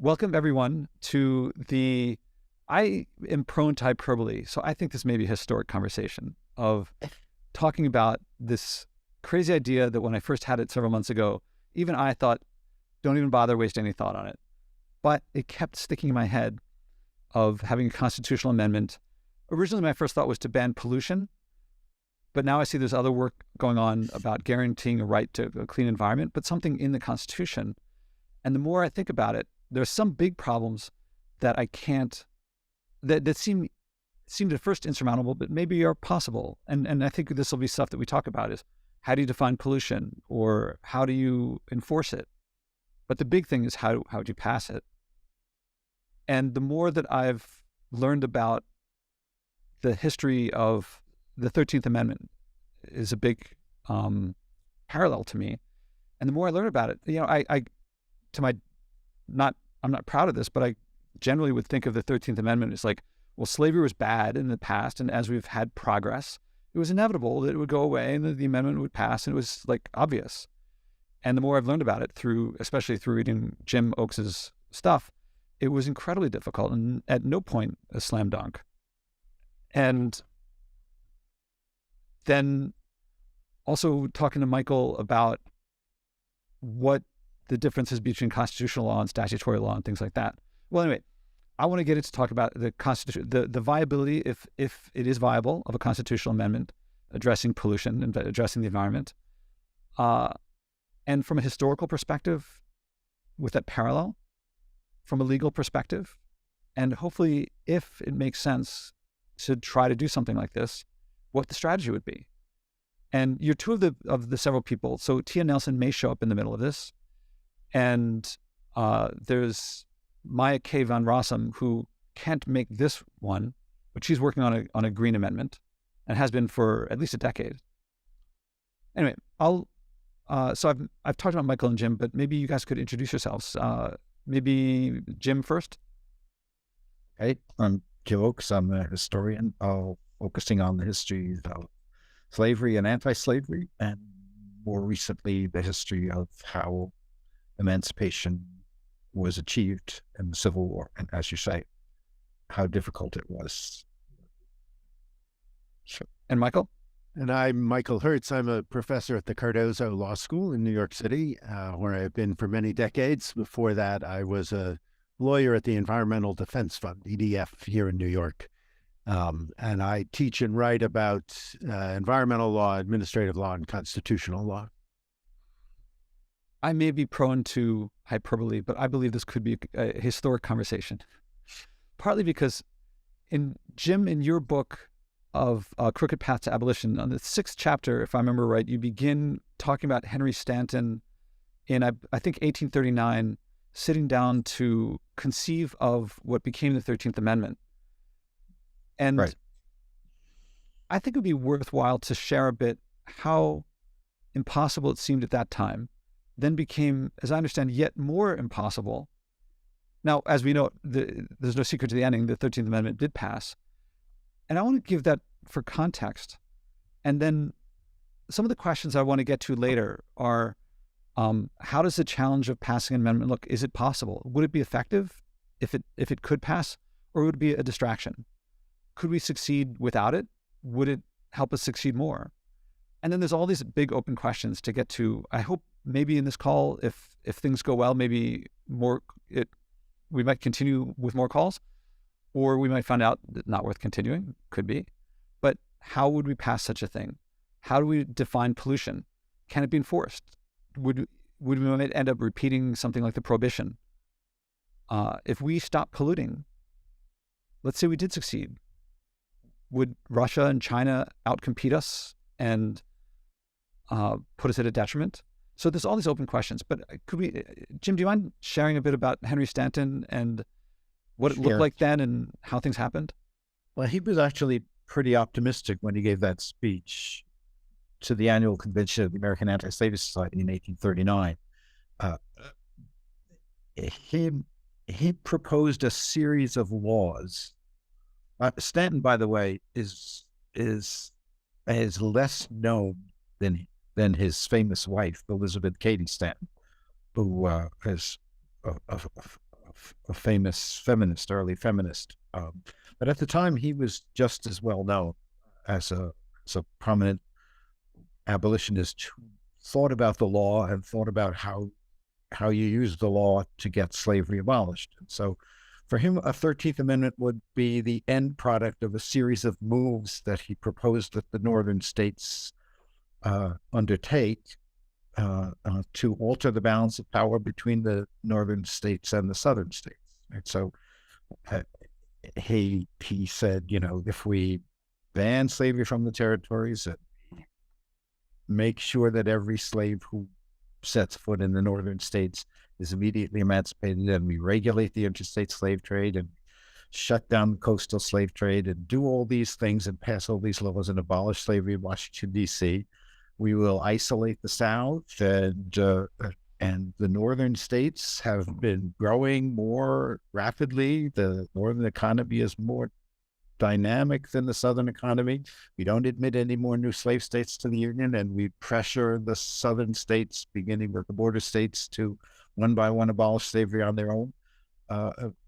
Welcome everyone to I am prone to hyperbole, so I think this may be a historic conversation of talking about this crazy idea that when I first had it several months ago, even I thought, don't even bother wasting any thought on it. But it kept sticking in my head of having a constitutional amendment. Originally, my first thought was to ban pollution, but now I see there's other work going on about guaranteeing a right to a clean environment, but something in the Constitution. And the more I think about it, there's some big problems that I can't, that seem at first insurmountable, but maybe are possible. And I think this will be stuff that we talk about is how do you define pollution or how do you enforce it? But the big thing is how would you pass it? And the more that I've learned about the history of the 13th Amendment is a big parallel to me. And the more I learn about it, I'm not proud of this, but I generally would think of the 13th Amendment as like, well, slavery was bad in the past. And as we've had progress, it was inevitable that it would go away and that the amendment would pass. And it was like obvious. And the more I've learned about it especially through reading Jim Oakes's stuff, it was incredibly difficult and at no point a slam dunk. And then also talking to Michael about what the differences between constitutional law and statutory law and things like that. Well, anyway, I want to get into talk about the constitution, the viability, if it is viable, of a constitutional amendment addressing pollution and addressing the environment. And from a historical perspective, with that parallel, from a legal perspective, and hopefully, if it makes sense to try to do something like this, what the strategy would be. And you're two of the several people. So Tia Nelson may show up in the middle of this. And there's Maya K. van Rossum, who can't make this one, but she's working on a green amendment and has been for at least a decade. Anyway, so I've talked about Michael and Jim, but maybe you guys could introduce yourselves. Maybe Jim first. Hey, I'm Jim Oakes. I'm a historian focusing on the history of slavery and anti-slavery, and more recently, the history of how emancipation was achieved in the Civil War, and as you say, how difficult it was. Sure. And Michael? And I'm Michael Hertz. I'm a professor at the Cardozo Law School in New York City, where I've been for many decades. Before that, I was a lawyer at the Environmental Defense Fund, EDF, here in New York. And I teach and write about environmental law, administrative law, and constitutional law. I may be prone to hyperbole, but I believe this could be a historic conversation. Partly because Jim, in your book of Crooked Path to Abolition, on the 6th chapter, if I remember right, you begin talking about Henry Stanton in, I think, 1839, sitting down to conceive of what became the 13th Amendment. And right. I think it would be worthwhile to share a bit how impossible it seemed at that time, then became, as I understand, yet more impossible. Now, as we know, there's no secret to the ending, the 13th Amendment did pass. And I want to give that for context. And then some of the questions I want to get to later are, how does the challenge of passing an amendment look? Is it possible? Would it be effective if it could pass, or would it be a distraction? Could we succeed without it? Would it help us succeed more? And then there's all these big open questions to get to. I hope maybe in this call, if things go well, maybe we might continue with more calls, or we might find out that not worth continuing, could be. But how would we pass such a thing? How do we define pollution? Can it be enforced? Would we might end up repeating something like the Prohibition? If we stop polluting, let's say we did succeed, would Russia and China outcompete us and put us at a detriment? So there's all these open questions. But Jim, do you mind sharing a bit about Henry Stanton and what it looked like then and how things happened? Well, he was actually pretty optimistic when he gave that speech to the annual convention of the American Anti-Slavery Society in 1839. He proposed a series of laws. Stanton, by the way, is less known than his famous wife, Elizabeth Cady Stanton, who is a a famous feminist, early feminist. But at the time, he was just as well known as a prominent abolitionist who thought about the law and thought about how you use the law to get slavery abolished. And so for him, a 13th Amendment would be the end product of a series of moves that he proposed that the northern states undertake to alter the balance of power between the northern states and the southern states. And so he said, if we ban slavery from the territories and make sure that every slave who sets foot in the northern states is immediately emancipated, and we regulate the interstate slave trade and shut down the coastal slave trade and do all these things and pass all these laws and abolish slavery in Washington, D.C., we will isolate the South, and the northern states have been growing more rapidly. The northern economy is more dynamic than the southern economy. We don't admit any more new slave states to the Union, and we pressure the southern states, beginning with the border states, to one by one abolish slavery on their own.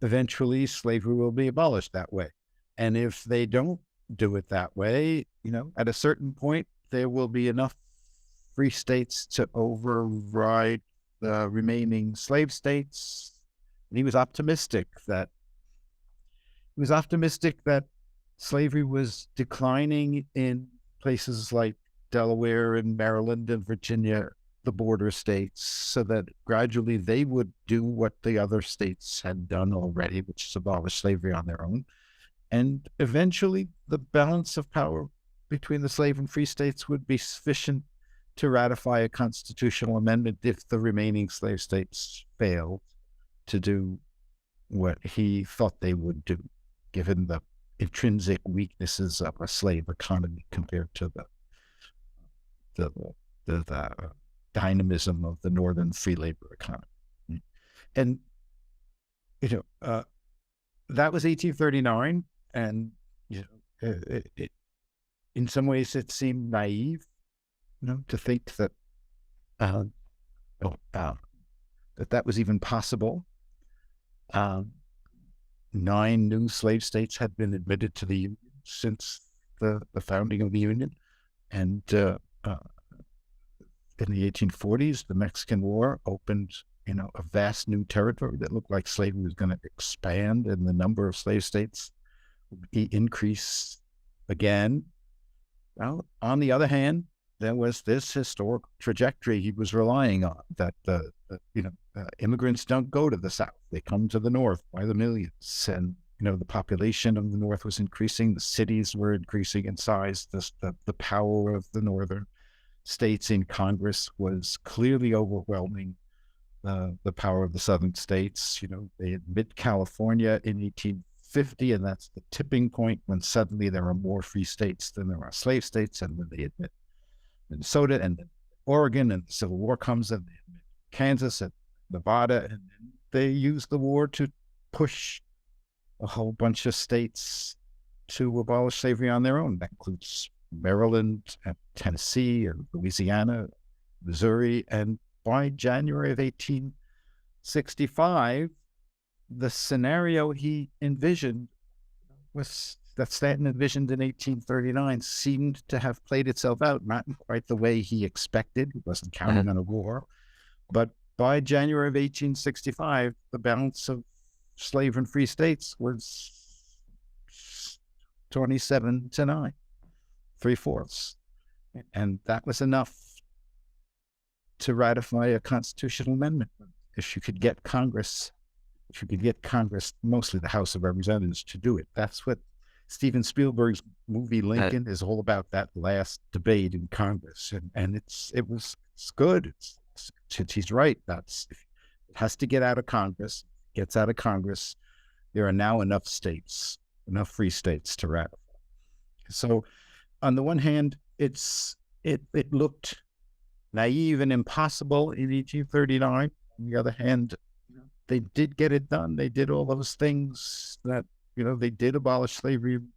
Eventually, slavery will be abolished that way. And if they don't do it that way, at a certain point, there will be enough free states to override the remaining slave states. And he was optimistic that slavery was declining in places like Delaware and Maryland and Virginia, the border states, so that gradually they would do what the other states had done already, which is abolish slavery on their own. And eventually the balance of power between the slave and free states would be sufficient to ratify a constitutional amendment if the remaining slave states failed to do what he thought they would do, given the intrinsic weaknesses of a slave economy compared to the dynamism of the northern free labor economy. And that was 1839, and in some ways it seemed naive, to think that that was even possible. 9 new slave states had been admitted to the Union since the founding of the Union. And in the 1840s, the Mexican War opened, a vast new territory that looked like slavery was going to expand, and the number of slave states would increase again. Well, on the other hand, there was this historic trajectory he was relying on, that immigrants don't go to the South. They come to the North by the millions. And, the population of the North was increasing. The cities were increasing in size. The power of the northern states in Congress was clearly overwhelming the power of the southern states. They admit California in 1850, and that's the tipping point when suddenly there are more free states than there are slave states. And then they admit Minnesota and then Oregon, and the Civil War comes, and they admit Kansas and Nevada, and they use the war to push a whole bunch of states to abolish slavery on their own. That includes Maryland and Tennessee and Louisiana, Missouri. And by January of 1865, the scenario he envisioned that Stanton envisioned in 1839 seemed to have played itself out, not in quite the way he expected. He wasn't counting on a war. But by January of 1865, the balance of slave and free states was 27-9, 3/4. And that was enough to ratify a constitutional amendment. If you could get Congress, mostly the House of Representatives, to do it. That's what Steven Spielberg's movie Lincoln is all about, that last debate in Congress. And it's good. He's right. It has to get out of Congress. Gets out of Congress, there are now enough free states to ratify. So on the one hand, it looked naive and impossible in 1839. On the other hand, they did get it done. They did all those things that, they did abolish slavery in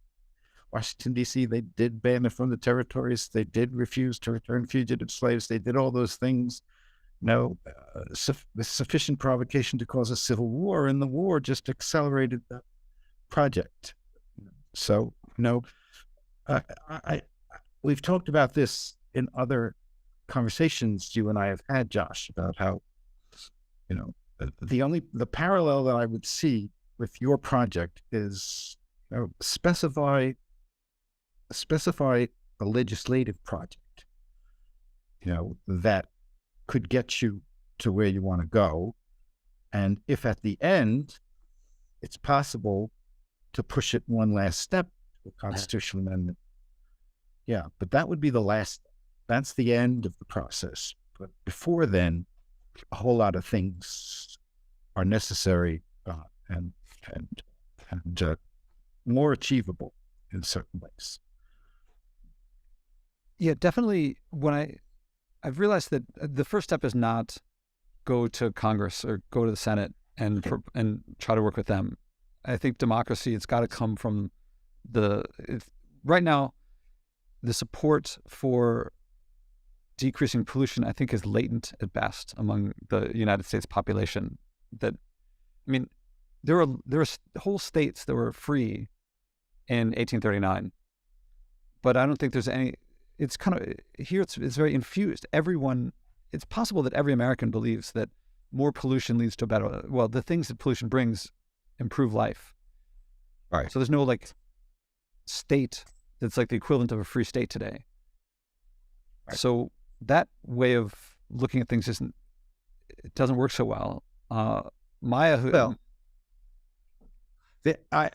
Washington, D.C. They did ban it from the territories. They did refuse to return fugitive slaves. They did all those things. with sufficient provocation to cause a civil war, and the war just accelerated the project. So, we've talked about this in other conversations you and I have had, Josh, about how, the parallel that I would see with your project is, specify a legislative project, that could get you to where you want to go. And if at the end it's possible to push it one last step, the constitutional amendment. Yeah, but that would be the last. That's the end of the process. But before then, a whole lot of things are necessary and more achievable in certain ways. Yeah, definitely. I've realized that the first step is not go to Congress or go to the Senate and try to work with them. I think democracy, it's got to come from right now, the support for decreasing pollution, I think, is latent at best among the United States population. There are whole states that were free in 1839, but I don't think there's any. It's kind of here. It's very infused. It's possible that every American believes that more pollution leads to a better. Well, the things that pollution brings improve life. Right. So there's no state that's like the equivalent of a free state today. Right. So that way of looking at things doesn't work so well. I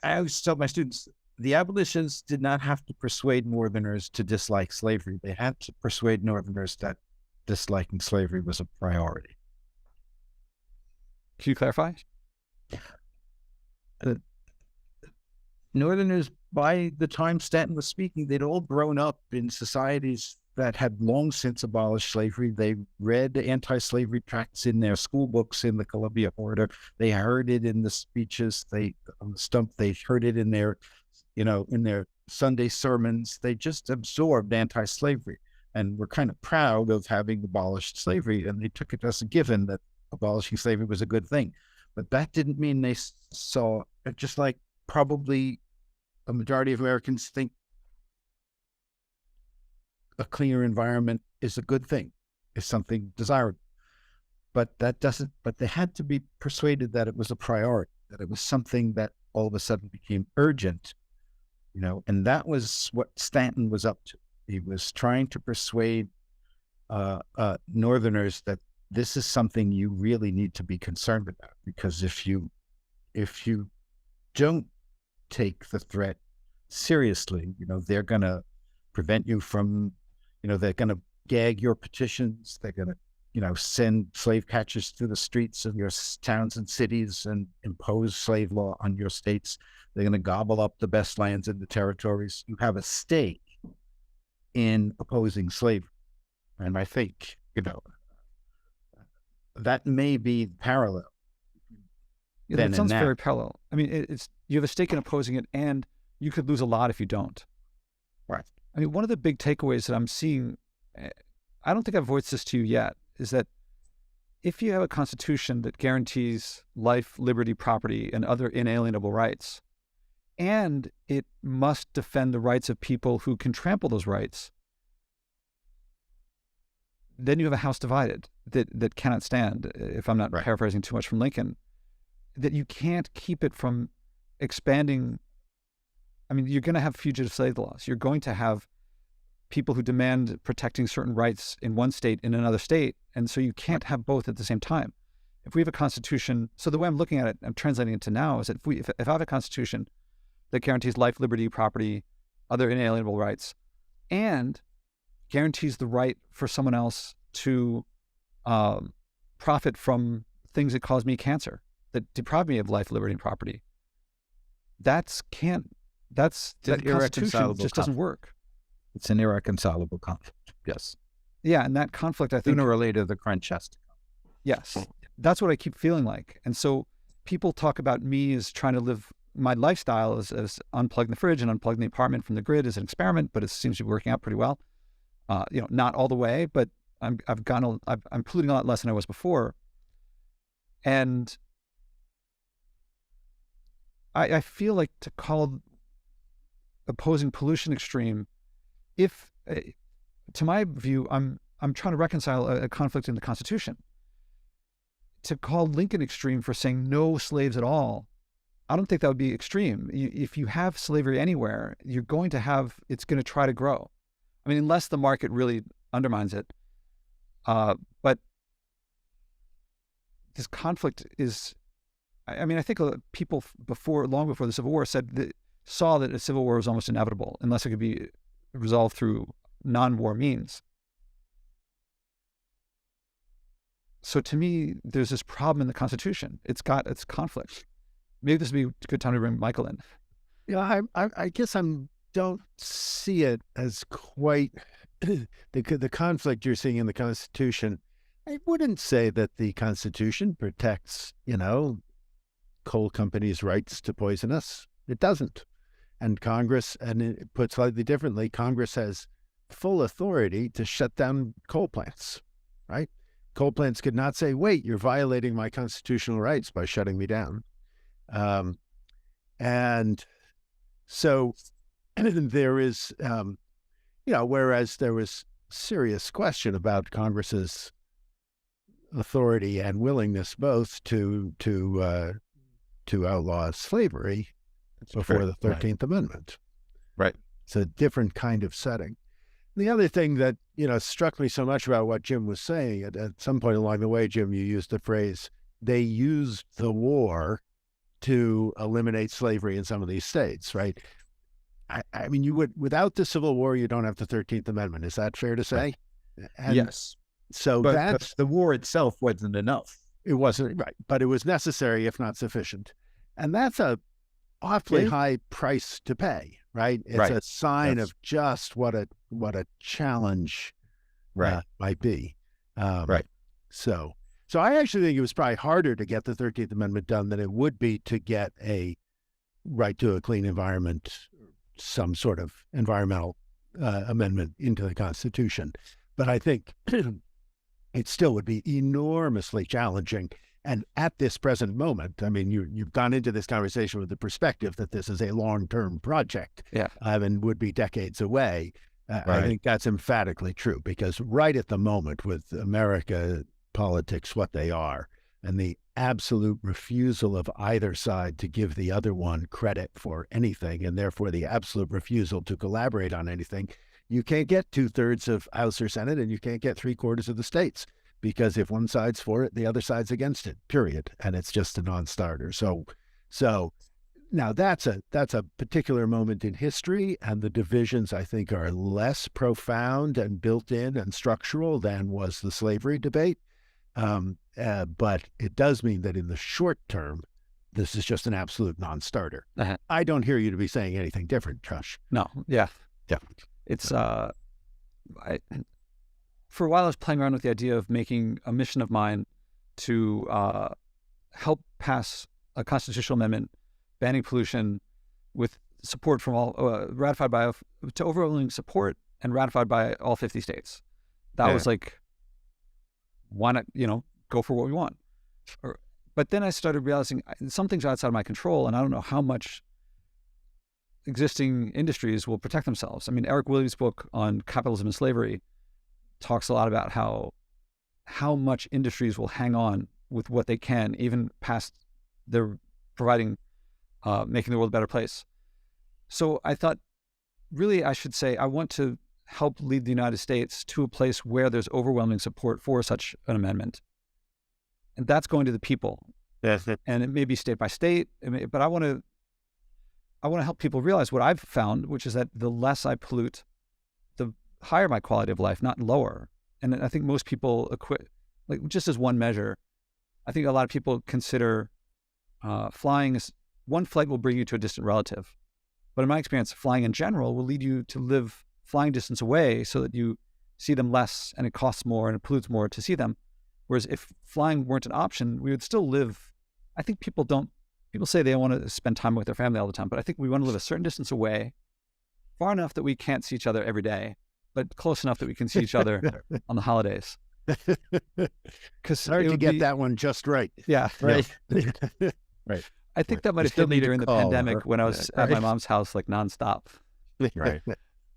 always tell my students, the abolitionists did not have to persuade Northerners to dislike slavery. They had to persuade Northerners that disliking slavery was a priority. Can you clarify? Northerners, by the time Stanton was speaking, they'd all grown up in societies that had long since abolished slavery. They read anti-slavery tracts in their school books in the Columbia Order. They heard it in the speeches on the stump. They heard it in their Sunday sermons. They just absorbed anti-slavery and were kind of proud of having abolished slavery. And they took it as a given that abolishing slavery was a good thing. But that didn't mean they saw, just like probably a majority of Americans think a cleaner environment is a good thing, is something desirable. But they had to be persuaded that it was a priority, that it was something that all of a sudden became urgent, and that was what Stanton was up to. He was trying to persuade Northerners that this is something you really need to be concerned about, because if you don't take the threat seriously, they're going to prevent you from, they're going to gag your petitions. They're going to, send slave catchers through the streets of your towns and cities and impose slave law on your states. They're going to gobble up the best lands in the territories. You have a stake in opposing slavery. And I think, that may be parallel. Yeah, that sounds very parallel. I mean, you have a stake in opposing it, and you could lose a lot if you don't. Right. I mean, one of the big takeaways that I'm seeing, I don't think I've voiced this to you yet, is that if you have a constitution that guarantees life, liberty, property, and other inalienable rights, and it must defend the rights of people who can trample those rights, then you have a house divided that cannot stand, if I'm not paraphrasing too much from Lincoln, that you can't keep it from expanding. I mean, you're going to have fugitive slave laws. You're going to have people who demand protecting certain rights in one state in another state. And so you can't have both at the same time. If we have a constitution, so the way I'm looking at it, I'm translating it to now, is that if I have a constitution that guarantees life, liberty, property, other inalienable rights, and guarantees the right for someone else to profit from things that cause me cancer, that deprive me of life, liberty, and property, that constitution just doesn't work. It's an irreconcilable conflict. Yes. Yeah, and that conflict, I think, sooner or later, the crunch has to come. Yes, that's what I keep feeling like. And so people talk about me as trying to live my lifestyle as unplugging the fridge and unplugging the apartment from the grid as an experiment, but it seems to be working out pretty well. Not all the way, but I'm polluting a lot less than I was before, and I feel like to call opposing pollution extreme, if to my view, I'm trying to reconcile a conflict in the Constitution. To call Lincoln extreme for saying no slaves at all, I don't think that would be extreme. If you have slavery anywhere, it's going to try to grow. I mean, unless the market really undermines it. But this conflict is, I mean, I think people long before the Civil War saw that a civil war was almost inevitable unless it could be resolved through non-war means. So to me, there's this problem in the Constitution. It's conflict. Maybe this would be a good time to bring Michael in. Yeah, I guess don't see it as quite the conflict you're seeing in the Constitution. I wouldn't say that the Constitution protects, coal companies' rights to poison us. It doesn't. And Congress, and put slightly differently, Congress has full authority to shut down coal plants, right? Coal plants could not say, wait, you're violating my constitutional rights by shutting me down. And so there is, whereas there was serious question about Congress's authority and willingness both to outlaw slavery before the 13th Amendment. Right. It's a different kind of setting. The other thing that, struck me so much about what Jim was saying, at some point along the way, Jim, you used the phrase, they used the war to eliminate slavery in some of these states, right? I mean, without the Civil War, you don't have the 13th Amendment. Is that fair to say? And yes. So but the war itself wasn't enough. It wasn't, right. But it was necessary, if not sufficient. And that's a awfully high price to pay, right? It's a sign of just what a challenge might be. Right. So I actually think it was probably harder to get the 13th Amendment done than it would be to get a right to a clean environment, some sort of environmental amendment into the Constitution. But I think it still would be enormously challenging. And at this present moment, I mean, you've gone into this conversation with the perspective that this is a long-term project, and would be decades away. I think that's emphatically true, because right at the moment, with America politics what they are, and the absolute refusal of either side to give the other one credit for anything, and therefore the absolute refusal to collaborate on anything, you can't get 2/3 of House or Senate, and you can't get 3/4 of the states. Because if one side's for it, the other side's against it, period. And it's just a non-starter. So now that's a particular moment in history, and the divisions, I think, are less profound and built in and structural than was the slavery debate. But it does mean that in the short term, this is just an absolute non-starter. I don't hear you to be saying anything different, Josh. No. Yeah. It's for a while, I was playing around with the idea of making a mission of mine to help pass a constitutional amendment banning pollution with support from all, ratified by, to overwhelming support and ratified by all 50 states. That was like, why not, go for what we want? But then I started realizing some things are outside of my control, and I don't know how much existing industries will protect themselves. I mean, Eric Williams' book on capitalism and slavery talks a lot about how much industries will hang on with what they can, even past their providing, making the world a better place. So I thought, really, I should say, I want to help lead the United States to a place where there's overwhelming support for such an amendment. And that's going to the people. And it may be state by state, but I want to help people realize what I've found, which is that the less I pollute, the higher my quality of life, not lower. And I think most people just as one measure, I think a lot of people consider flying as one flight will bring you to a distant relative. But in my experience, flying in general will lead you to live flying distance away so that you see them less, and it costs more and it pollutes more to see them. Whereas if flying weren't an option, we would still live. I think people say they want to spend time with their family all the time, but I think we want to live a certain distance away, far enough that we can't see each other every day, but close enough that we can see each other on the holidays. Because hard to get that one just right. Yeah. Right. Right. I think that might You have still hit me need to during the call pandemic her. when I was Yeah, at my right. mom's house like nonstop. Right.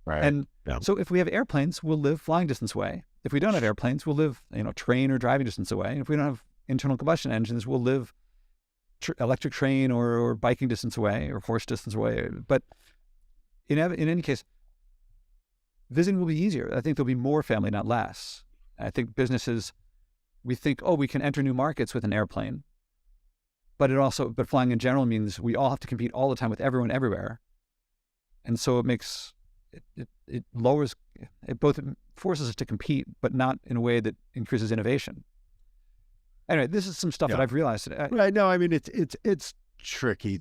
Right. And Yeah. so if we have airplanes, we'll live flying distance away. If we don't have airplanes, we'll live, train or driving distance away. And if we don't have internal combustion engines, we'll live electric train or biking distance away or horse distance away. But in any case, visiting will be easier. I think there'll be more family, not less. I think businesses, we think, we can enter new markets with an airplane. But flying in general means we all have to compete all the time with everyone everywhere. And so it lowers, it both forces us to compete, but not in a way that increases innovation. Anyway, this is some stuff that I've realized. Right. No, I mean, it's tricky.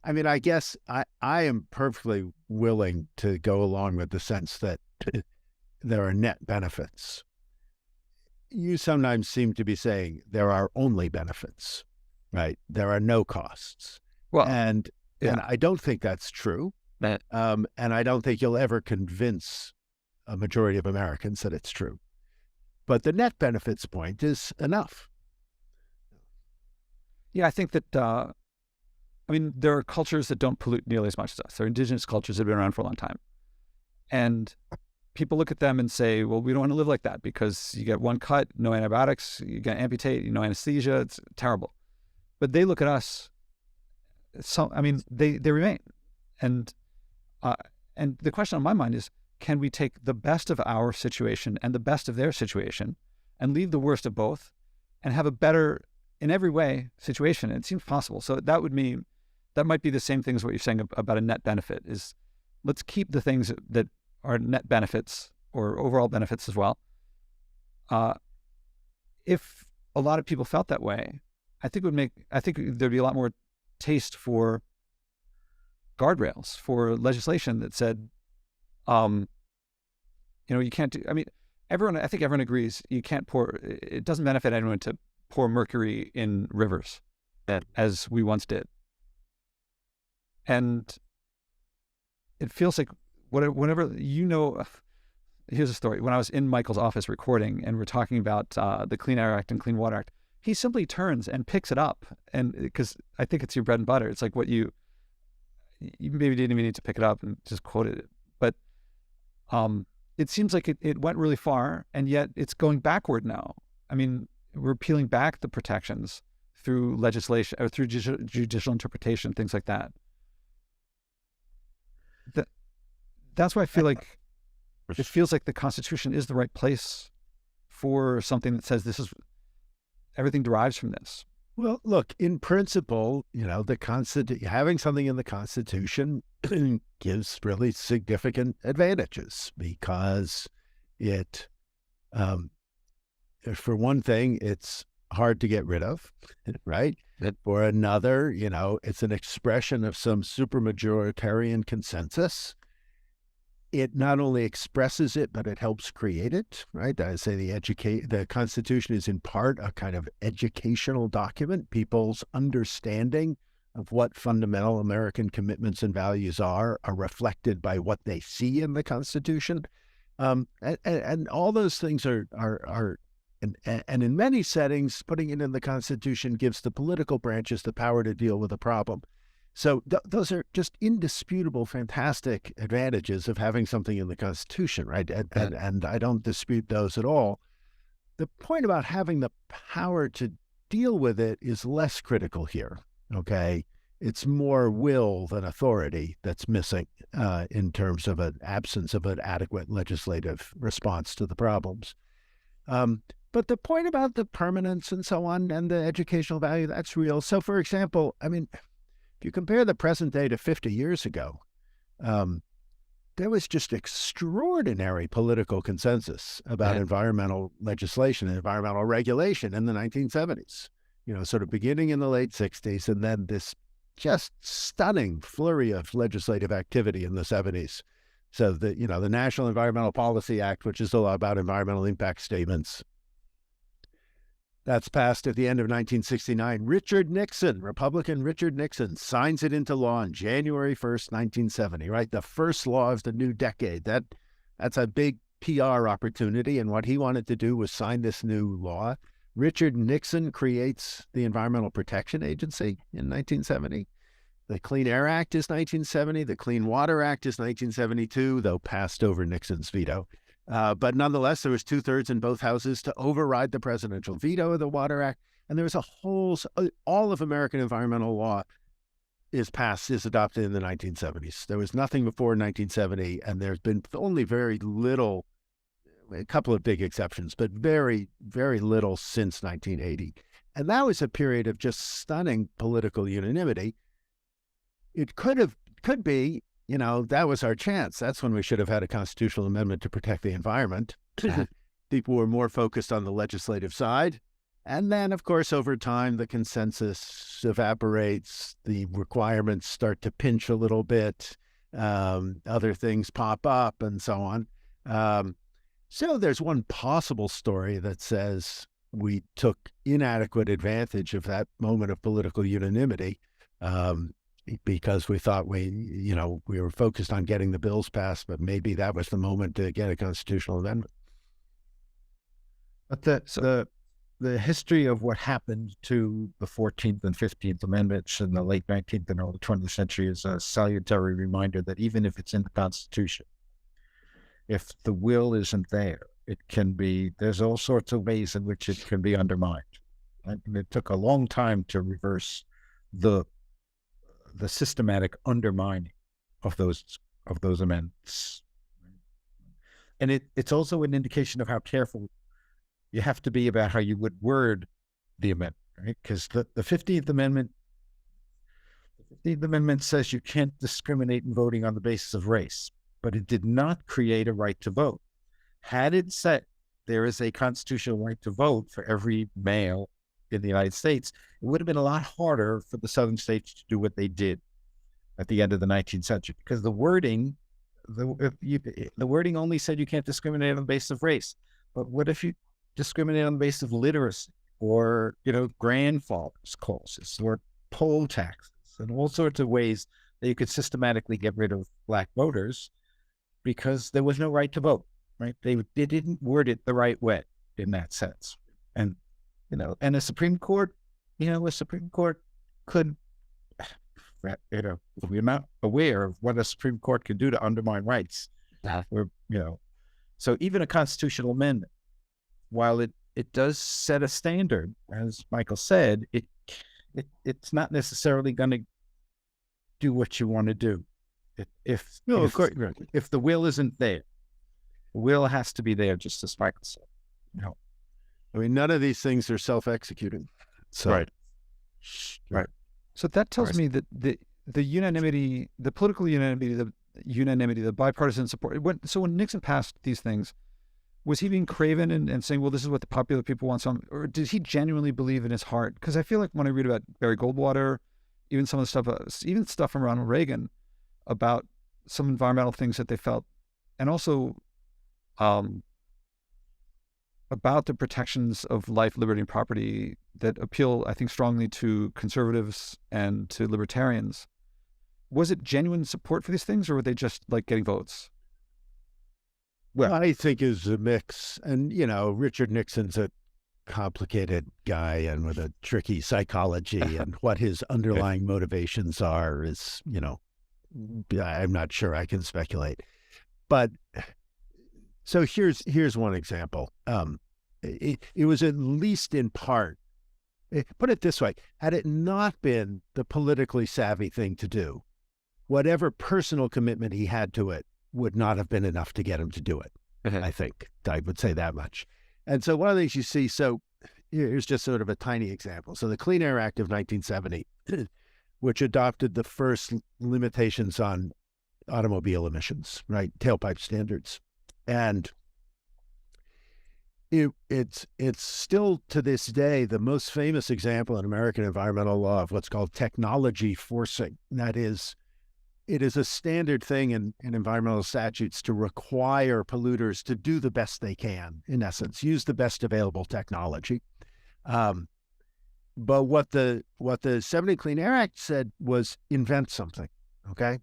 I mean, I guess I am perfectly willing to go along with the sense that there are net benefits. You sometimes seem to be saying there are only benefits, right? There are no costs. Well, and I don't think that's true. And I don't think you'll ever convince a majority of Americans that it's true. But the net benefits point is enough. Yeah, I think that, there are cultures that don't pollute nearly as much as us. There are indigenous cultures that have been around for a long time. And people look at them and say, well, we don't want to live like that because you get one cut, no antibiotics, you got to amputate, no anesthesia, it's terrible. But they look at us, they remain. And the question on my mind is, can we take the best of our situation and the best of their situation and leave the worst of both and have a better, in every way, situation? And it seems possible. So that might be the same thing as what you're saying about a net benefit is let's keep the things that are net benefits or overall benefits as well. If a lot of people felt that way, I think there'd be a lot more taste for guardrails, for legislation that said, you can't do, I think everyone agrees you can't it doesn't benefit anyone to pour mercury in rivers as we once did. And it feels like whenever, here's a story. When I was in Michael's office recording and we're talking about the Clean Air Act and Clean Water Act, he simply turns and picks it up. And because I think it's your bread and butter. It's like what you maybe didn't even need to pick it up and just quoted it. But it seems like it went really far, and yet it's going backward now. We're peeling back the protections through legislation or through judicial interpretation, things like that. That's why I feel like it feels like the Constitution is the right place for something that says everything derives from this. Well, look, in principle, having something in the Constitution gives really significant advantages because it, for one thing, it's hard to get rid of, right? For another, it's an expression of some supermajoritarian consensus. It not only expresses it, but it helps create it, right? I say the Constitution is in part a kind of educational document. People's understanding of what fundamental American commitments and values are reflected by what they see in the Constitution. And all those things are in many settings, putting it in the Constitution gives the political branches the power to deal with a problem. So those are just indisputable, fantastic advantages of having something in the Constitution, right? And I don't dispute those at all. The point about having the power to deal with it is less critical here, okay? It's more will than authority that's missing in terms of an absence of an adequate legislative response to the problems. But the point about the permanence and so on and the educational value, that's real. So, for example, if you compare the present day to 50 years ago, there was just extraordinary political consensus about environmental legislation and environmental regulation in the 1970s, sort of beginning in the late 60s, and then this just stunning flurry of legislative activity in the 70s. So the National Environmental Policy Act, which is a lot about environmental impact statements. That's passed at the end of 1969. Richard Nixon, Republican Richard Nixon, signs it into law on January 1st, 1970, right? The first law of the new decade. That's a big PR opportunity, and what he wanted to do was sign this new law. Richard Nixon creates the Environmental Protection Agency in 1970. The Clean Air Act is 1970. The Clean Water Act is 1972, though passed over Nixon's veto. But nonetheless, there was 2/3 in both houses to override the presidential veto of the Water Act. And there was all of American environmental law is adopted in the 1970s. There was nothing before 1970, and there's been only very little, a couple of big exceptions, but very, very little since 1980. And that was a period of just stunning political unanimity. It could be, that was our chance. That's when we should have had a constitutional amendment to protect the environment. People were more focused on the legislative side. And then, of course, over time, the consensus evaporates. The requirements start to pinch a little bit. Other things pop up and so on. So there's one possible story that says we took inadequate advantage of that moment of political unanimity. Because we thought we were focused on getting the bills passed, but maybe that was the moment to get a constitutional amendment. But the history of what happened to the 14th and 15th Amendments in the late 19th and early 20th century is a salutary reminder that even if it's in the Constitution, if the will isn't there, there's all sorts of ways in which it can be undermined. And it took a long time to reverse the systematic undermining of those amendments. And it's also an indication of how careful you have to be about how you would word the amendment, right? Because the 15th Amendment says you can't discriminate in voting on the basis of race, but it did not create a right to vote. Had it said there is a constitutional right to vote for every male in the United States, it would have been a lot harder for the southern states to do what they did at the end of the 19th century, because the wording only said you can't discriminate on the basis of race. But what if you discriminate on the basis of literacy, or grandfathers clauses, or poll taxes, and all sorts of ways that you could systematically get rid of black voters because there was no right to vote, right? They didn't word it the right way in that sense. And a Supreme Court, could, we're not aware of what a Supreme Court could do to undermine rights. So even a constitutional amendment, while it does set a standard, as Michael said, it's not necessarily going to do what you want to do. If the will isn't there, the will has to be there, just as Michael said. I mean, none of these things are self-executing. So. Right. So that tells me that the unanimity, the political unanimity, the bipartisan support. When Nixon passed these things, was he being craven and saying, well, this is what the popular people want? Or did he genuinely believe in his heart? Because I feel like when I read about Barry Goldwater, even some of the stuff, even stuff from Ronald Reagan about some environmental things that they felt, and also about the protections of life, liberty, and property that appeal, I think, strongly to conservatives and to libertarians. Was it genuine support for these things, or were they just like getting votes? Well, I think it was a mix. And, Richard Nixon's a complicated guy and with a tricky psychology, and what his underlying motivations are is, I'm not sure. I can speculate. But so here's one example. It was at least in part, put it this way, had it not been the politically savvy thing to do, whatever personal commitment he had to it would not have been enough to get him to do it. I think I would say that much. And so one of the things you see, so here's just sort of a tiny example. So the Clean Air Act of 1970, which adopted the first limitations on automobile emissions, right? Tailpipe standards. And it's still to this day the most famous example in American environmental law of what's called technology forcing. That is, it is a standard thing in environmental statutes to require polluters to do the best they can, in essence, use the best available technology. But what the 70 Clean Air Act said was invent something. Okay,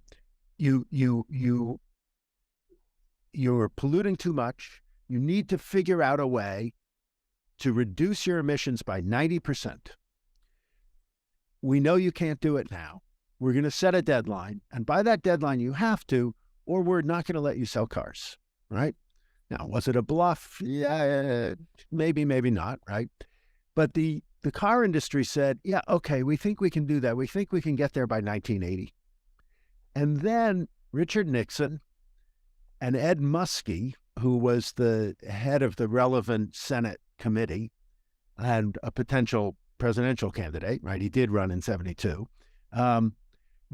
you're polluting too much. You need to figure out a way to reduce your emissions by 90%. We know you can't do it now. We're going to set a deadline, and by that deadline you have to, or we're not going to let you sell cars. Right? Now, was it a bluff? Yeah, maybe, maybe not. Right? But the car industry said, yeah, okay, we think we can do that. We think we can get there by 1980. And then Richard Nixon and Ed Muskie, who was the head of the relevant Senate committee and a potential presidential candidate, right? He did run in 72,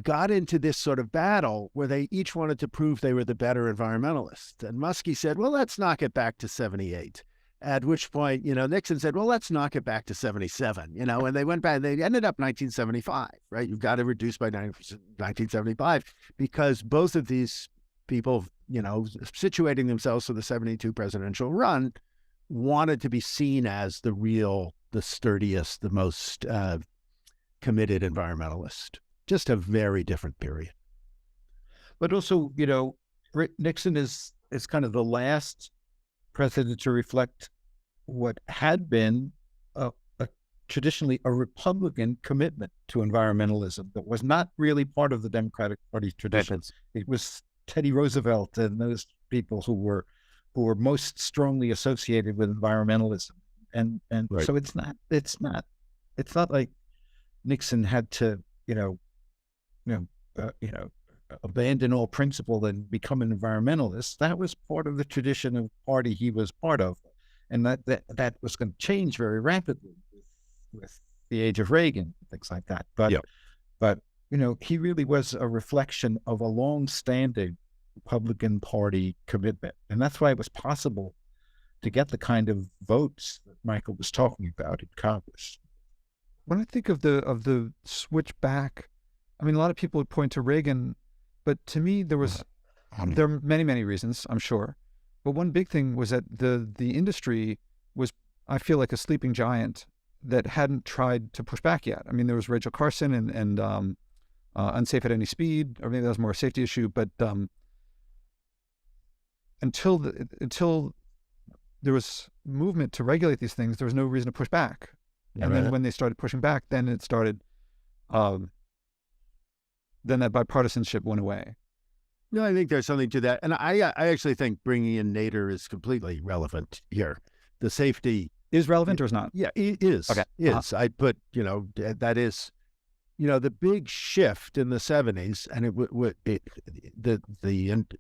got into this sort of battle where they each wanted to prove they were the better environmentalists. And Muskie said, well, let's knock it back to 78. At which point, Nixon said, well, let's knock it back to 77, and they went back, they ended up 1975, right? You've got to reduce by 90%, 1975, because both of these people, situating themselves for the 72 presidential run, wanted to be seen as the sturdiest, the most committed environmentalist. Just a very different period. But also, Nixon is kind of the last president to reflect what had been traditionally a Republican commitment to environmentalism that was not really part of the Democratic Party tradition. It was Teddy Roosevelt and those people who were most strongly associated with environmentalism, and right. So it's not like Nixon had to abandon all principle and become an environmentalist. That was part of the tradition of party he was part of, and that was going to change very rapidly with the age of Reagan, things like that. But he really was a reflection of a long-standing Republican Party commitment, and that's why it was possible to get the kind of votes that Michael was talking about in Congress. When I think of the switch back, I mean, a lot of people would point to Reagan, but to me, there are many, many reasons, I'm sure. But one big thing was that the industry was, I feel like, a sleeping giant that hadn't tried to push back yet. I mean, there was Rachel Carson and unsafe at any speed, or maybe that was more a safety issue. But until there was movement to regulate these things, there was no reason to push back. And then when they started pushing back, then it started. Then that bipartisanship went away. No, I think there's something to that. And I actually think bringing in Nader is completely relevant here. The safety is relevant or is not? Yeah, it is. Okay. Is. I put, that is, the big shift in the 70s, and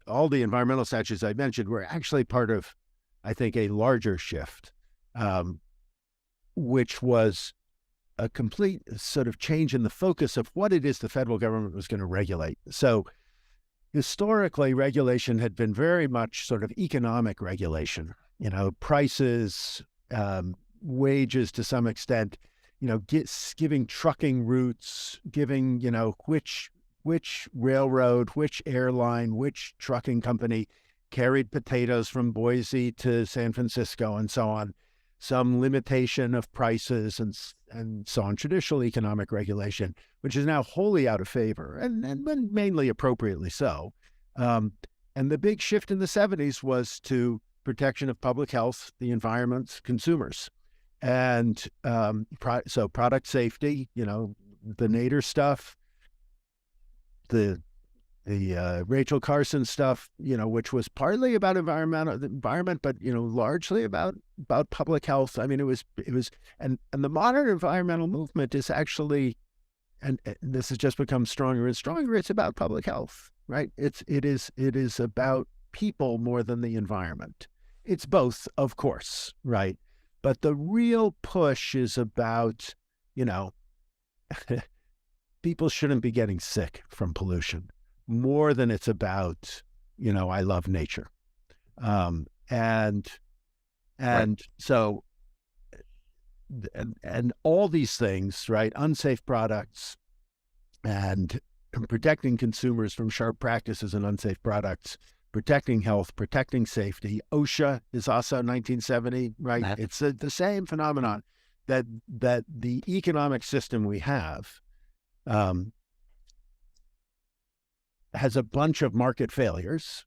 all the environmental statutes I mentioned were actually part of, I think, a larger shift, which was a complete sort of change in the focus of what it is the federal government was going to regulate. So historically, regulation had been very much sort of economic regulation, prices, wages to some extent, giving trucking routes, giving, which railroad, which airline, which trucking company carried potatoes from Boise to San Francisco and so on. Some limitation of prices and so on, traditional economic regulation, which is now wholly out of favor and mainly appropriately so. And the big shift in the 70s was to protection of public health, the environment, consumers. And so product safety, the Nader stuff, the Rachel Carson stuff, which was partly about environment, but largely about public health. I mean, it was, and the modern environmental movement is actually, and this has just become stronger and stronger. It's about public health, right? It is about people more than the environment. It's both, of course, right? But the real push is about, people shouldn't be getting sick from pollution, more than it's about, I love nature. And right. So, and all these things, right? Unsafe products and protecting consumers from sharp practices and unsafe products, protecting health, protecting safety. OSHA is also 1970, right? It's the same phenomenon. that the economic system we have has a bunch of market failures,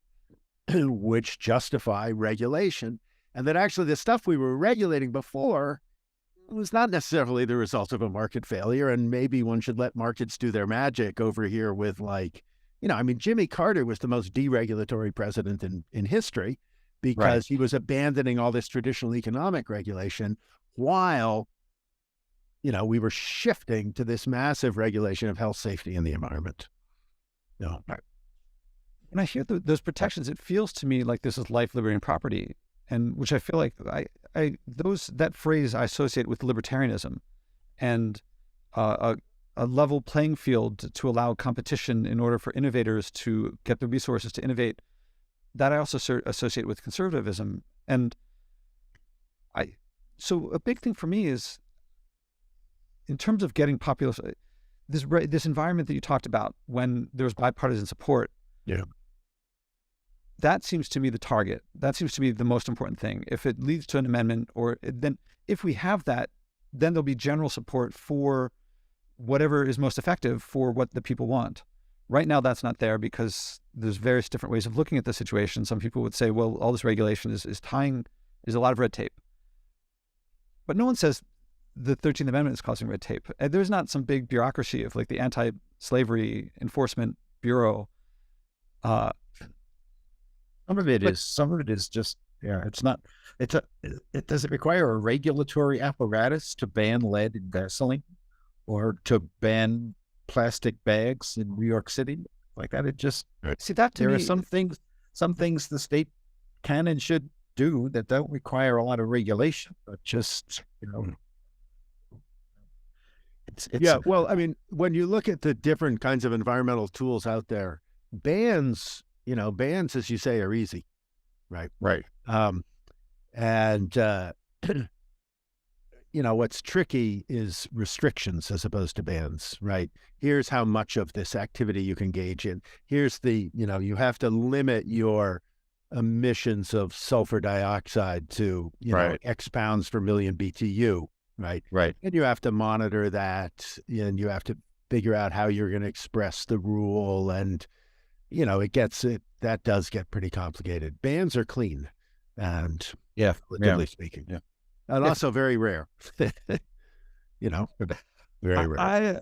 which justify regulation, and that actually the stuff we were regulating before was not necessarily the result of a market failure, and maybe one should let markets do their magic over here with, like, I mean, Jimmy Carter was the most deregulatory president in history because he was abandoning all this traditional economic regulation while, we were shifting to this massive regulation of health, safety, and the environment. No. When I hear those protections, it feels to me like this is life, liberty, and property, and which I feel like that phrase I associate with libertarianism, and a level playing field to allow competition in order for innovators to get the resources to innovate. That I also associate with conservatism, and so a big thing for me is, in terms of getting popular, this environment that you talked about when there was bipartisan support. Yeah. That seems to me the target. That seems to be the most important thing. If it leads to an amendment, then if we have that, then there'll be general support for whatever is most effective for what the people want. Right now, that's not there because there's various different ways of looking at the situation. Some people would say, well, all this regulation is a lot of red tape. But no one says the 13th Amendment is causing red tape. There's not some big bureaucracy of like the Anti-Slavery Enforcement Bureau. Some of it is just, it's not, it doesn't require a regulatory apparatus to ban lead in gasoline or to ban plastic bags in New York City like that. It just, see, that to there me, are some things the state can and should do that don't require a lot of regulation, but just, well, I mean, when you look at the different kinds of environmental tools out there, bans, as you say, are easy, right? Right. And what's tricky is restrictions as opposed to bans, right? Here's how much of this activity you can engage in. Here's you have to limit your emissions of sulfur dioxide to, X pounds per million BTU, right? Right. And you have to monitor that, and you have to figure out how you're going to express the rule, and that does get pretty complicated. Bans are clean, and relatively speaking, and also very rare. Very rare.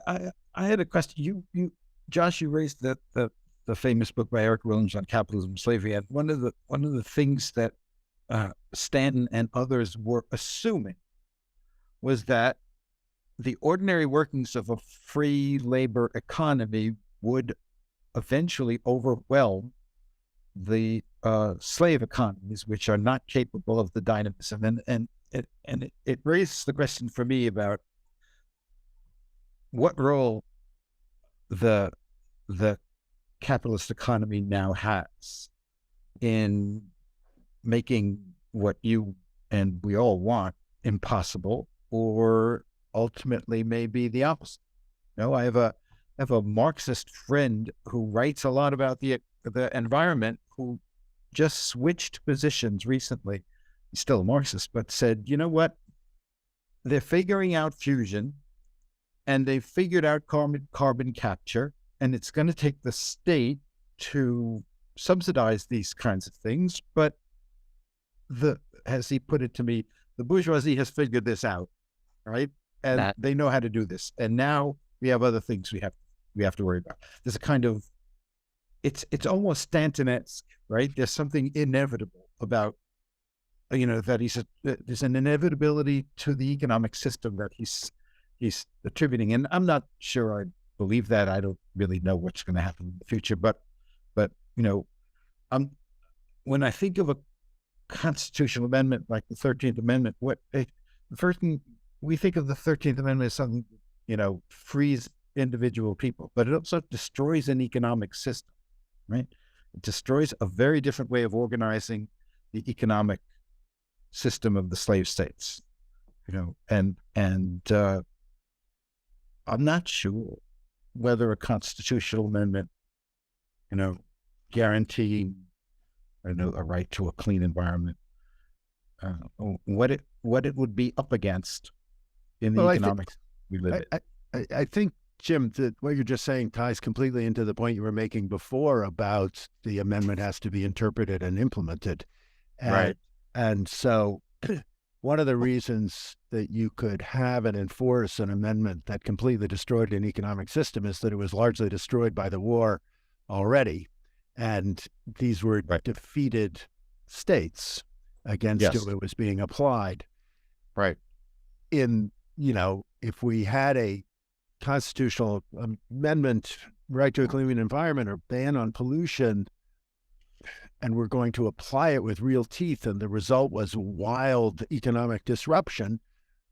I had a question. You Josh, you raised the famous book by Eric Williams on capitalism and slavery, and one of the things that Stanton and others were assuming was that the ordinary workings of a free labor economy would eventually overwhelm the slave economies, which are not capable of the dynamism. And it raises the question for me about what role the capitalist economy now has in making what you and we all want impossible, or ultimately maybe the opposite. I have a Marxist friend who writes a lot about the environment, who just switched positions recently. He's still a Marxist, but said, you know what? They're figuring out fusion, and they've figured out carbon capture, and it's going to take the state to subsidize these kinds of things. But as he put it to me, the bourgeoisie has figured this out, right? And they know how to do this. And now we have other things we have to worry about. There's a kind of, it's almost Stanton-esque, right? There's something inevitable about, that there's an inevitability to the economic system that he's attributing. And I'm not sure I believe that. I don't really know what's going to happen in the future. But when I think of a constitutional amendment like the 13th Amendment, we think of the 13th Amendment as something, frees individual people, but it also destroys an economic system, right? It destroys a very different way of organizing the economic system of the slave states, and I'm not sure whether a constitutional amendment, guaranteeing, a right to a clean environment, what it would be up against in the Well, economics we live in. I think, Jim, that what you're just saying ties completely into the point you were making before about the amendment has to be interpreted and implemented. And, Right. And so one of the reasons that you could have and enforce an amendment that completely destroyed an economic system is that it was largely destroyed by the war already. And these were Right. defeated states against Yes. whom it was being applied. Right. If we had a constitutional amendment, right to a clean environment or ban on pollution, and we're going to apply it with real teeth, and the result was wild economic disruption,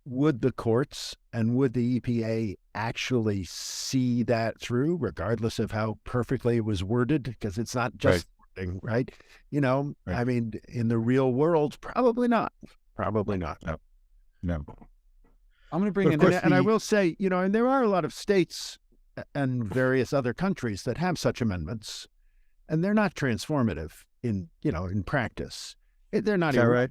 would the courts and would the EPA actually see that through, regardless of how perfectly it was worded? Because it's not just wording, right? Right. I mean, in the real world, probably not. Probably not. No. I'm going to bring in, And I will say, and there are a lot of states and various other countries that have such amendments, and they're not transformative in practice. They're not Is that even, right?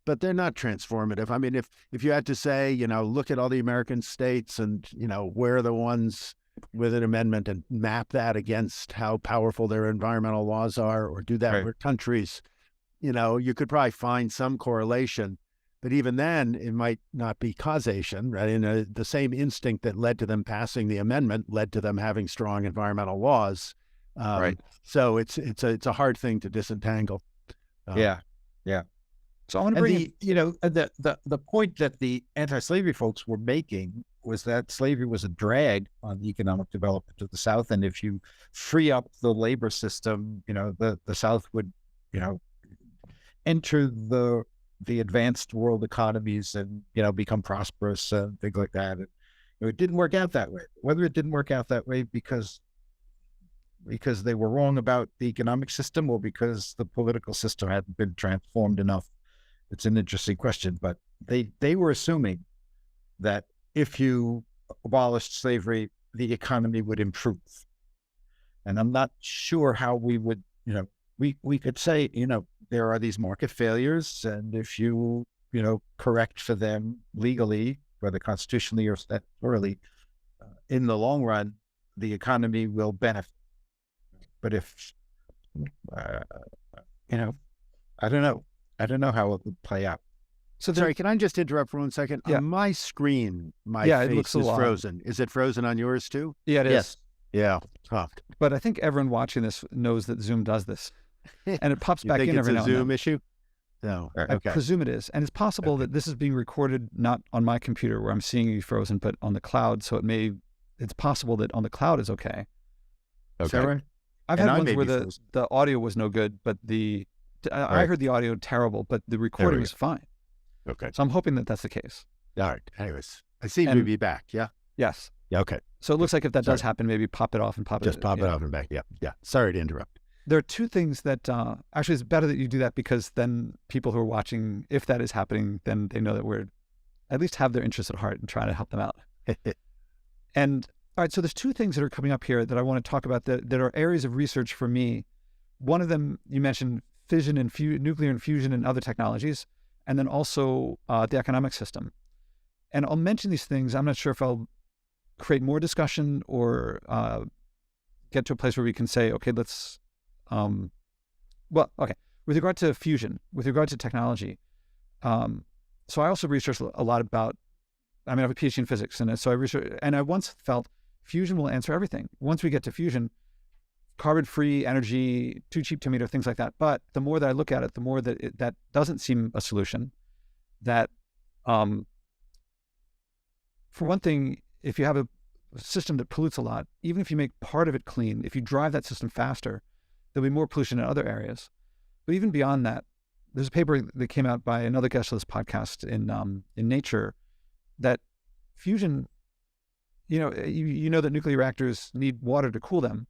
but they're not transformative. I mean, if you had to say, look at all the American states and, where are the ones with an amendment and map that against how powerful their environmental laws are, or do that with countries, you could probably find some correlation. But even then, it might not be causation, right? And the same instinct that led to them passing the amendment led to them having strong environmental laws. Right. So it's a hard thing to disentangle. Yeah. so I want to bring in, the point that the anti-slavery folks were making was that slavery was a drag on the economic development of the South, and if you free up the labor system, the South would, enter the advanced world economies and become prosperous and things like that. And it didn't work out that way. Whether it didn't work out that way because they were wrong about the economic system or because the political system hadn't been transformed enough, it's an interesting question. But they were assuming that if you abolished slavery, the economy would improve. And I'm not sure how we would, we could say, there are these market failures, and if you, correct for them legally, whether constitutionally or statutorily, in the long run, the economy will benefit. But if, I don't know. I don't know how it would play out. so Sorry, can I just interrupt for 1 second? Yeah. On my screen, my it face looks a is lot. frozen. Is it frozen on yours too? Yeah, it is. Yes. Yeah. Huh. But I think everyone watching this knows that Zoom does this, and it pops You back think in it's every a now and Zoom then. issue? No. Right. I Okay. presume it is, and it's possible that this is being recorded not on my computer where I'm seeing you frozen, but on the cloud. So it's possible that on the cloud is okay. Is that right? I've And had I ones may where be the frozen. audio was no good, but I Right. heard the audio terrible, but the recording we was fine. Okay. So I'm hoping that that's the case. All right. Anyways, I seem to And- be back. Yeah. Yes. Yeah. Okay. So it looks like if that does Sorry. happen, maybe pop it off and pop Just it. pop it yeah. off and back. Yeah. Yeah. Sorry to interrupt. There are two things that actually it's better that you do that, because then people who are watching, if that is happening, then they know that we're at least have their interests at heart and try to help them out. And all right, so there's two things that are coming up here that I want to talk about that are areas of research for me. One of them, you mentioned fission and nuclear infusion and other technologies, and then also the economic system. And I'll mention these things. I'm not sure if I'll create more discussion or get to a place where we can say, okay, let's, okay. With regard to fusion, with regard to technology, so I also researched a lot about, I have a PhD in physics, and so I researched, and I once felt fusion will answer everything. Once we get to fusion, carbon-free energy, too cheap to meter, things like that. But the more that I look at it, the more that that doesn't seem a solution. That, for one thing, if you have a system that pollutes a lot, even if you make part of it clean, if you drive that system faster, there'll be more pollution in other areas. But even beyond that, there's a paper that came out by another guest of this podcast in Nature that fusion, you know that nuclear reactors need water to cool them,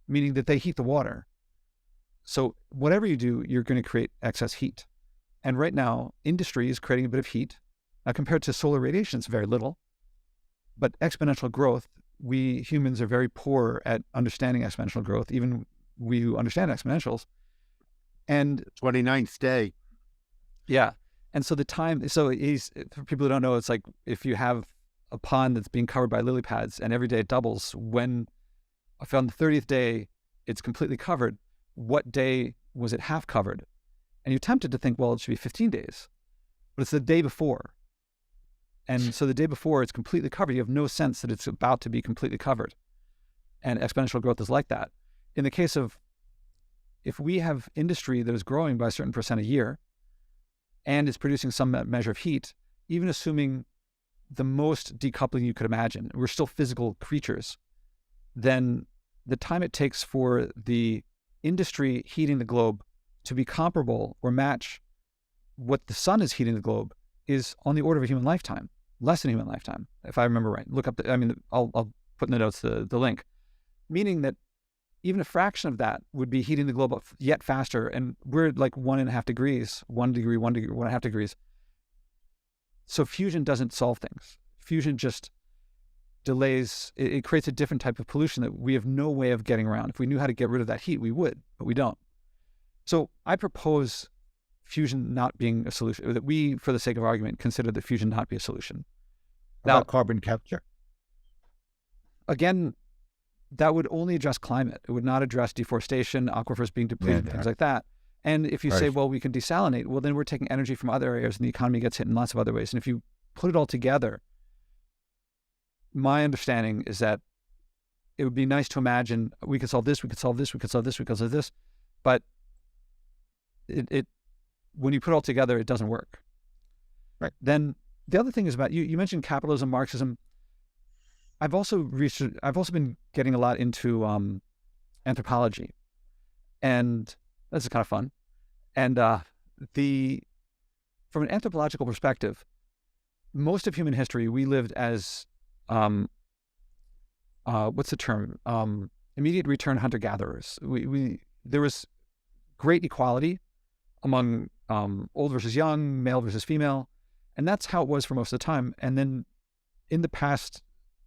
meaning that they heat the water. So whatever you do, you're going to create excess heat. And right now, industry is creating a bit of heat. Now, compared to solar radiation, it's very little. But exponential growth, we humans are very poor at understanding exponential growth, even we who understand exponentials. And 29th day. yeah. And so for people who don't know, it's like if you have a pond that's being covered by lily pads, and every day it doubles. When I found the 30th day, it's completely covered. What day was it half covered? And you're tempted to think, well, it should be 15 days, but it's the day before. And so the day before it's completely covered. You have no sense that it's about to be completely covered. And exponential growth is like that. In the case of, if we have industry that is growing by a certain percent a year and is producing some measure of heat, even assuming the most decoupling you could imagine, we're still physical creatures, then the time it takes for the industry heating the globe to be comparable or match what the sun is heating the globe is on the order of a human lifetime, less than a human lifetime, if I remember right. Look up, I'll put in the notes the link, meaning that even a fraction of that would be heating the globe up yet faster. And we're like 1.5 degrees, 1 degree, 1.5 degrees. So fusion doesn't solve things. Fusion just delays, it creates a different type of pollution that we have no way of getting around. If we knew how to get rid of that heat, we would, but we don't. So I propose fusion not being a solution, that we, for the sake of argument, consider that fusion not be a solution. Now, carbon capture. Again, that would only address climate. It would not address deforestation, aquifers being depleted, things like that. And if you say, well, we can desalinate, well, then we're taking energy from other areas and the economy gets hit in lots of other ways. And if you put it all together, my understanding is that it would be nice to imagine we could solve this, we could solve this, we could solve this, we could solve this. But it when you put it all together, it doesn't work. Right. Then the other thing is about, you mentioned capitalism, Marxism. I've also been getting a lot into anthropology, and this is kind of fun. And from an anthropological perspective, most of human history, we lived as what's the term? Immediate return hunter-gatherers. There was great equality among old versus young, male versus female, and that's how it was for most of the time. And then in the past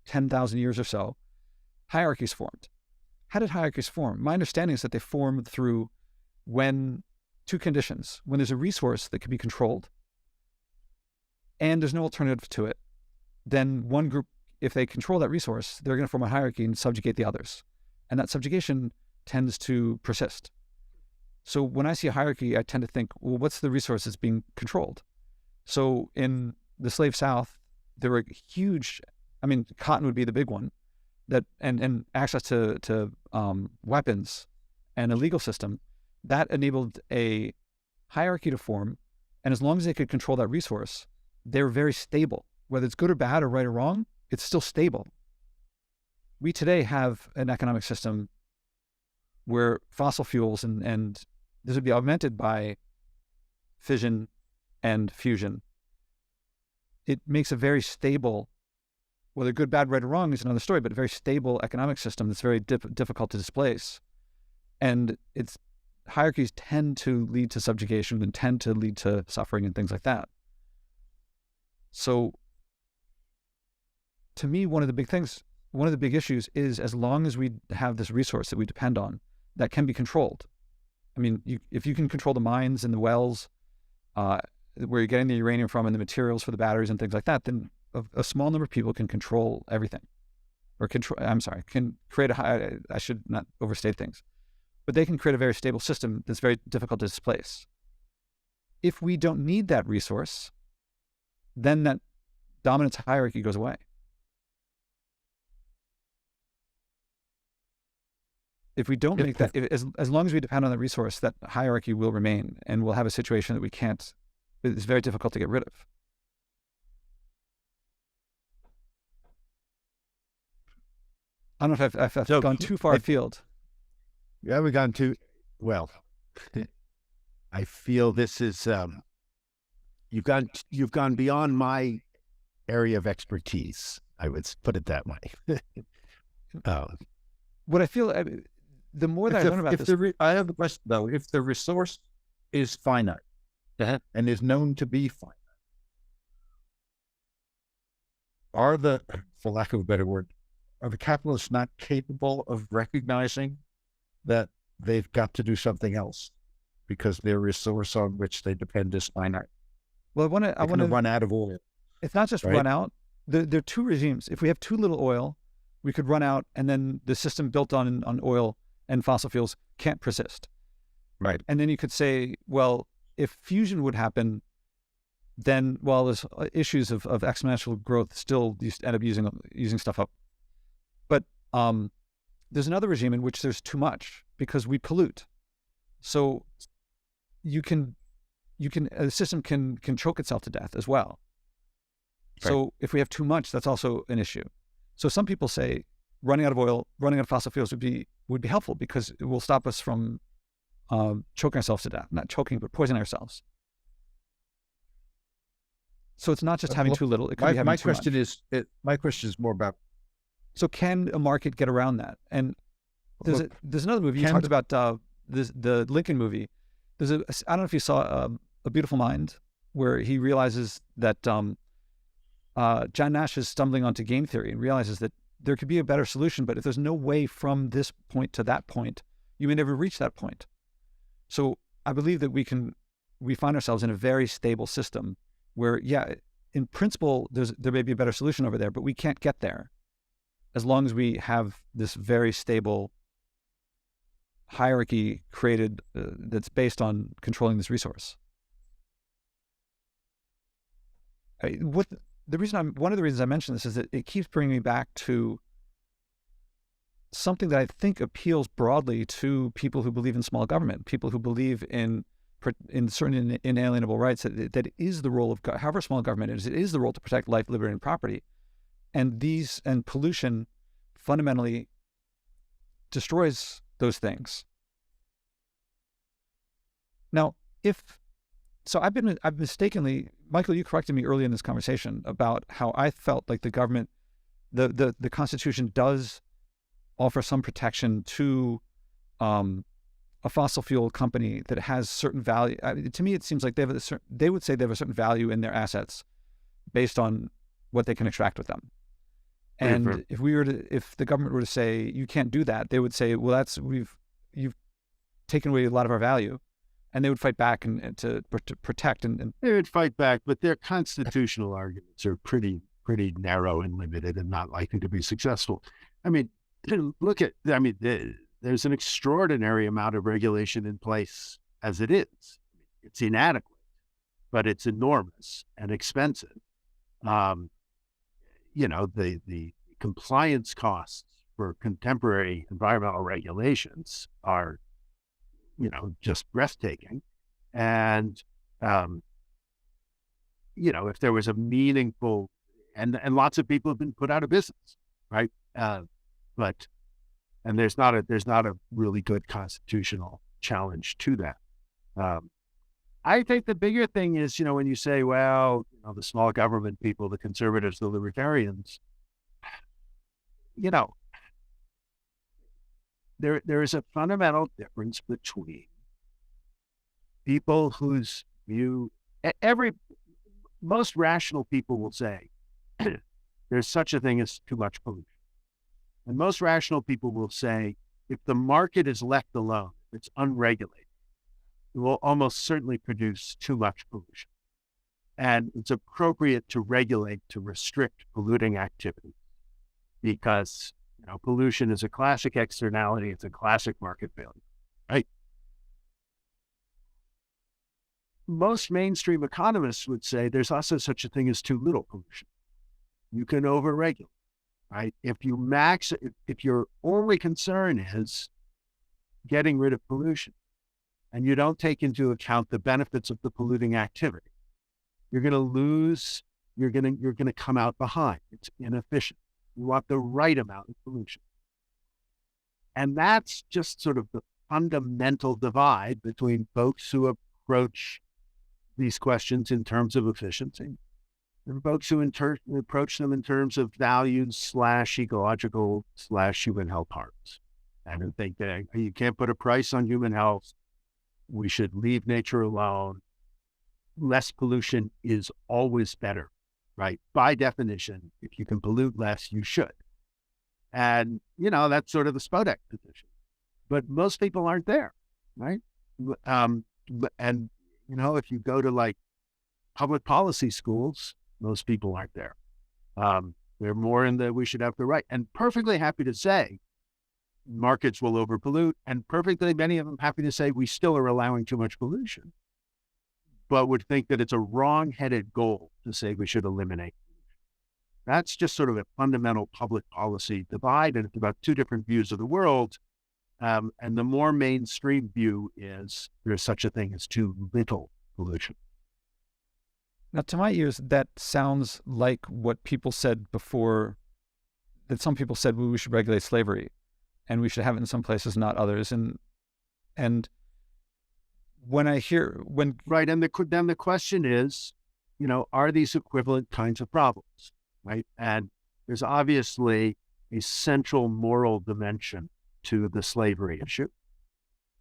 10,000 years or so, hierarchies formed. How did hierarchies form? My understanding is that they formed through two conditions. When there's a resource that can be controlled and there's no alternative to it, then one group, if they control that resource, they're going to form a hierarchy and subjugate the others. And that subjugation tends to persist. So when I see a hierarchy, I tend to think, well, what's the resource that's being controlled? So in the slave South, there were huge, cotton would be the big one, that and access to weapons and a legal system, that enabled a hierarchy to form. And as long as they could control that resource, they were very stable. Whether it's good or bad or right or wrong, it's still stable. We today have an economic system where fossil fuels and this would be augmented by fission and fusion. It makes a very stable, whether good, bad, right, or wrong is another story, but a very stable economic system that's very difficult to displace. And its hierarchies tend to lead to subjugation and tend to lead to suffering and things like that. So to me, one of the big issues is, as long as we have this resource that we depend on that can be controlled. If you can control the mines and the wells, where you're getting the uranium from and the materials for the batteries and things like that, then a small number of people can control everything. Can create I should not overstate things, but they can create a very stable system that's very difficult to displace. If we don't need that resource, then that dominance hierarchy goes away. If we don't make that, as long as we depend on the resource, that hierarchy will remain, and we'll have a situation that it's very difficult to get rid of. I don't know if I've gone too far afield. Yeah, we've gone too, well, I feel this is, you've gone beyond my area of expertise. I would put it that way. What I feel, the more that I learn about this, I have a question though. If the resource is finite and is known to be finite, for lack of a better word, are the capitalists not capable of recognizing that they've got to do something else because their resource on which they depend is finite? Well, I want to run out of oil. It's not just right? run out, there are two regimes. If we have too little oil, we could run out, and then the system built on oil and fossil fuels can't persist. Right. And then you could say, well, if fusion would happen, then while there's issues of exponential growth, still you end up using stuff up. But there's another regime in which there's too much because we pollute. So the system can choke itself to death as well. Right. So if we have too much, that's also an issue. So some people say running out of oil, running out of fossil fuels would be helpful because it will stop us from choking ourselves to death. Not choking, but poisoning ourselves. So it's not just having too little; it could be having too much. My question is more about. So can a market get around that? And there's another movie you talked about the Lincoln movie. I don't know if you saw A Beautiful Mind, where he realizes that John Nash is stumbling onto game theory and realizes that there could be a better solution, but if there's no way from this point to that point, you may never reach that point. So I believe that we find ourselves in a very stable system where, yeah, in principle, there may be a better solution over there, but we can't get there as long as we have this very stable hierarchy created that's based on controlling this resource. One of the reasons I mention this is that it keeps bringing me back to something that I think appeals broadly to people who believe in small government, people who believe in certain inalienable rights, that it is the role of, however small government is, it is the role to protect life, liberty, and property. And pollution fundamentally destroys those things. Now, I've mistakenly, Michael, you corrected me early in this conversation about how I felt like the government, the Constitution does offer some protection to a fossil fuel company that has certain value. To me, it seems like they would say they have a certain value in their assets based on what they can extract with them. And if the government were to say you can't do that, they would say, well, you've taken away a lot of our value, and they would fight back and to protect and they would fight back, but their constitutional arguments are pretty narrow and limited and not likely to be successful. I mean, there's an extraordinary amount of regulation in place as it is. It's inadequate, but it's enormous and expensive. The compliance costs for contemporary environmental regulations are, just breathtaking. And, if there was a meaningful, and lots of people have been put out of business, right? And there's not a really good constitutional challenge to that. I think the bigger thing is, when you say, well, the small government people, the conservatives, the libertarians, there is a fundamental difference between people whose view, most rational people will say there's such a thing as too much pollution. And most rational people will say if the market is left alone, it's unregulated, it will almost certainly produce too much pollution. And it's appropriate to regulate, to restrict polluting activity because, pollution is a classic externality. It's a classic market failure, right? Most mainstream economists would say there's also such a thing as too little pollution. You can overregulate, right? If your only concern is getting rid of pollution, and you don't take into account the benefits of the polluting activity, you're going to lose, you're going to come out behind. It's inefficient. You want the right amount of pollution. And that's just sort of the fundamental divide between folks who approach these questions in terms of efficiency and folks who approach them in terms of values / ecological / human health harms. And who think that you can't put a price on human health. We should leave nature alone. Less pollution is always better, right? By definition, if you can pollute less, you should. And, that's sort of the Spodek position. But most people aren't there, right? And, if you go to public policy schools, most people aren't there. They're more in the we should have the right, and perfectly happy to say markets will overpollute, and perfectly many of them happy to say we still are allowing too much pollution, but would think that it's a wrong-headed goal to say we should eliminate. That's just sort of a fundamental public policy divide, and it's about two different views of the world. And the more mainstream view is there's such a thing as too little pollution. Now, to my ears, that sounds like what people said before, that some people said, well, we should regulate slavery and we should have it in some places, not others. And when I hear, Right, and then the question is, are these equivalent kinds of problems, right? And there's obviously a central moral dimension to the slavery issue.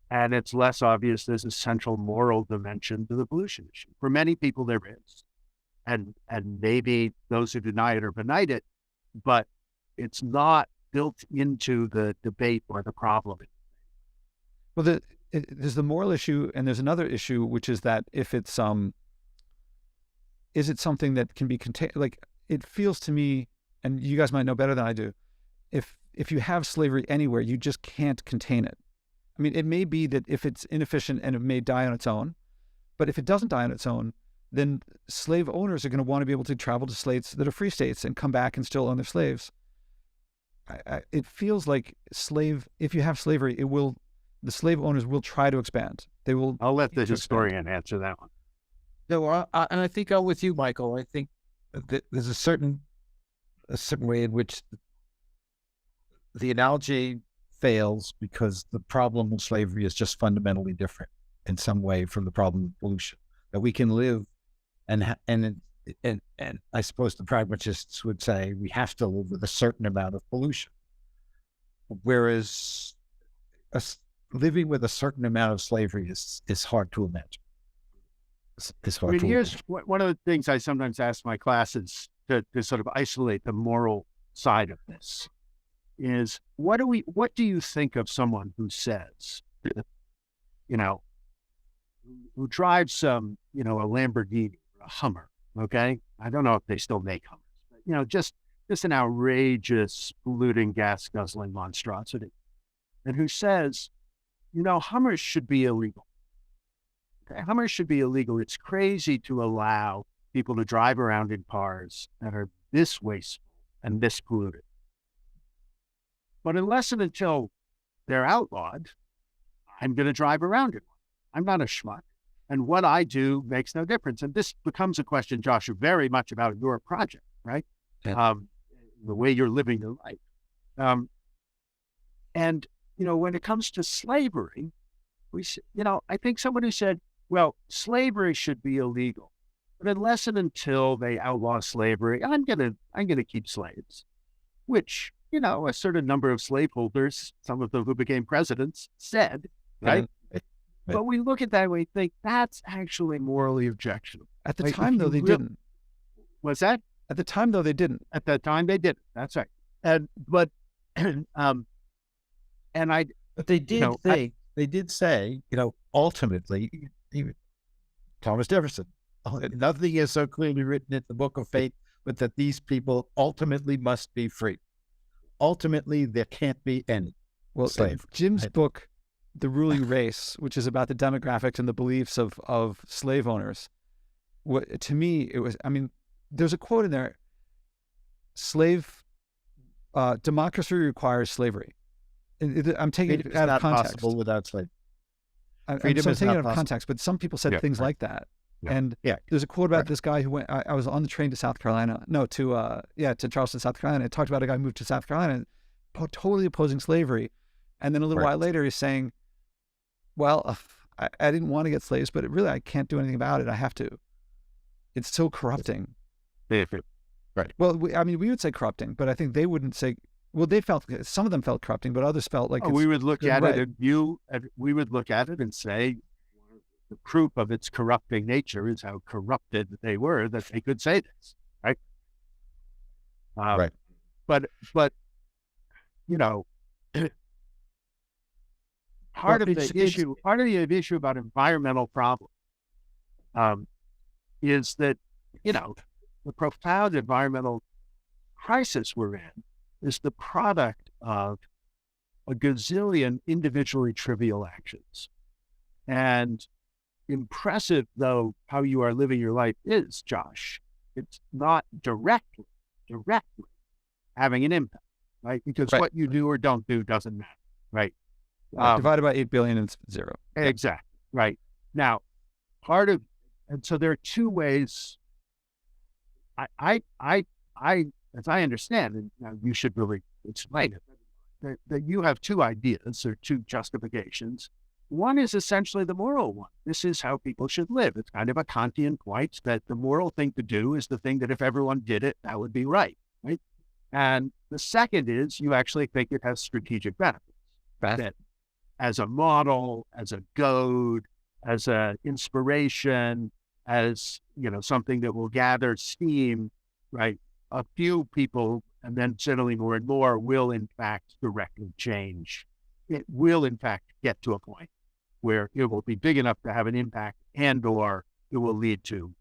And it's less obvious there's a central moral dimension to the pollution issue. For many people, there is. And maybe those who deny it or benight it, but it's not built into the debate or the problem. well, there's the moral issue, and there's another issue, which is that if it's, is it something that can be contained? Like, it feels to me, and you guys might know better than I do, if you have slavery anywhere, you just can't contain it. I mean, it may be that if it's inefficient and it may die on its own, but if it doesn't die on its own, then slave owners are going to want to be able to travel to states that are free states and come back and still own their slaves. It feels like if you have slavery, the slave owners will try to expand. They will. I'll let the historian answer that one. No, and I think I'm with you, Michael. I think that there's a certain way in which the analogy fails because the problem of slavery is just fundamentally different in some way from the problem of pollution. That we can live, and I suppose the pragmatists would say we have to live with a certain amount of pollution, whereas living with a certain amount of slavery is hard to imagine. It's hard. Here's one of the things I sometimes ask my classes to sort of isolate the moral side of this is what do you think of someone who says, who drives a Lamborghini or a Hummer, okay? I don't know if they still make Hummers, but just an outrageous polluting gas guzzling monstrosity. And who says, Hummers should be illegal. Okay? Hummers should be illegal. It's crazy to allow people to drive around in cars that are this wasteful and this polluted. But unless and until they're outlawed, I'm going to drive around in one. I'm not a schmuck. And what I do makes no difference. And this becomes a question, Joshua, very much about your project, right? Yeah. The way you're living your life. And when it comes to slavery, I think someone who said, well, slavery should be illegal, but unless and until they outlaw slavery, I'm gonna keep slaves, which a certain number of slaveholders, some of them who became presidents, said, right? But we look at that and we think that's actually morally objectionable. At the time, though, they didn't. What's that? At the time, though, they didn't. At that time, they didn't. That's right. But they did say, ultimately, even Thomas Jefferson, nothing is so clearly written in the book of fate, but that these people ultimately must be free. Ultimately, there can't be any slave. Jim's book, The Ruling Race, which is about the demographics and the beliefs of slave owners, to me, there's a quote in there, democracy requires slavery. I'm taking it out of context. Possible without slavery. I'm taking it out of context, but some people said things like that. Yeah. And there's a quote about this guy who went, I was on the train to South Carolina, to Charleston, South Carolina. It talked about a guy who moved to South Carolina, totally opposing slavery. And then a little while later, he's saying, well, I didn't want to get slaves, but I can't do anything about it. I have to. It's so corrupting. Right. Well, we would say corrupting, but I think they wouldn't say, well, some of them felt corrupting, but others felt like we would look at it we would look at it and say, the proof of its corrupting nature is how corrupted they were that they could say this, right? Right. But part of the issue about environmental problems is that the profound environmental crisis we're in is the product of a gazillion individually trivial actions. And impressive though how you are living your life is, Josh, it's not directly having an impact, right? Because Right. what you do or don't do doesn't matter, right? Divided by 8 billion, it's zero. Exactly, right. Now, and so there are two ways. I as I understand, and now you should really explain it, that you have two ideas or two justifications. One is essentially the moral one. This is how people should live. It's kind of a Kantian point that the moral thing to do is the thing that if everyone did it, that would be right, right? And the second is you actually think it has strategic benefits. That as a model, as a goad, as an inspiration, as something that will gather steam, right? A few people, and then generally more and more, will in fact directly change. It will in fact get to a point where it will be big enough to have an impact, and/or it will lead to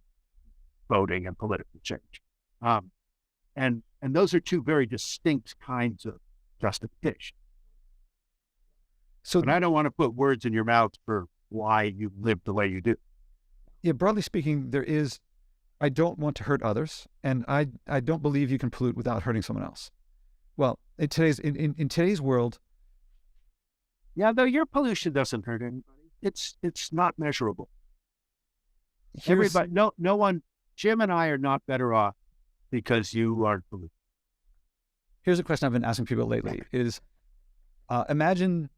voting and political change. And those are two very distinct kinds of justification. So, But I don't want to put words in your mouth for why you live the way you do. yeah, broadly speaking, I don't want to hurt others, and I don't believe you can pollute without hurting someone else. Well, in today's world, Yeah, though your pollution doesn't hurt anybody. It's not measurable. Everybody, no one. Jim and I are not better off because you aren't polluted. here's a question I've been asking people lately: is imagine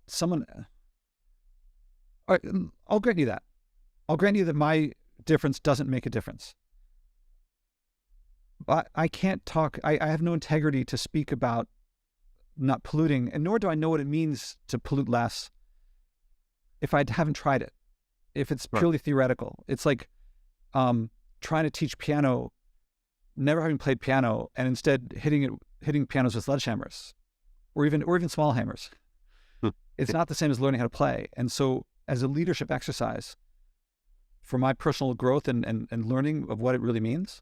someone. All right, I'll grant you that. I'll grant you that my difference doesn't make a difference. But I can't talk. I have no integrity to speak about not polluting, and nor do I know what it means to pollute less if I haven't tried it. If it's purely theoretical, it's like trying to teach piano, never having played piano, and instead hitting pianos with sledgehammers, or even small hammers. It's not the same as learning how to play. And so, as a leadership exercise, for my personal growth and learning of what it really means,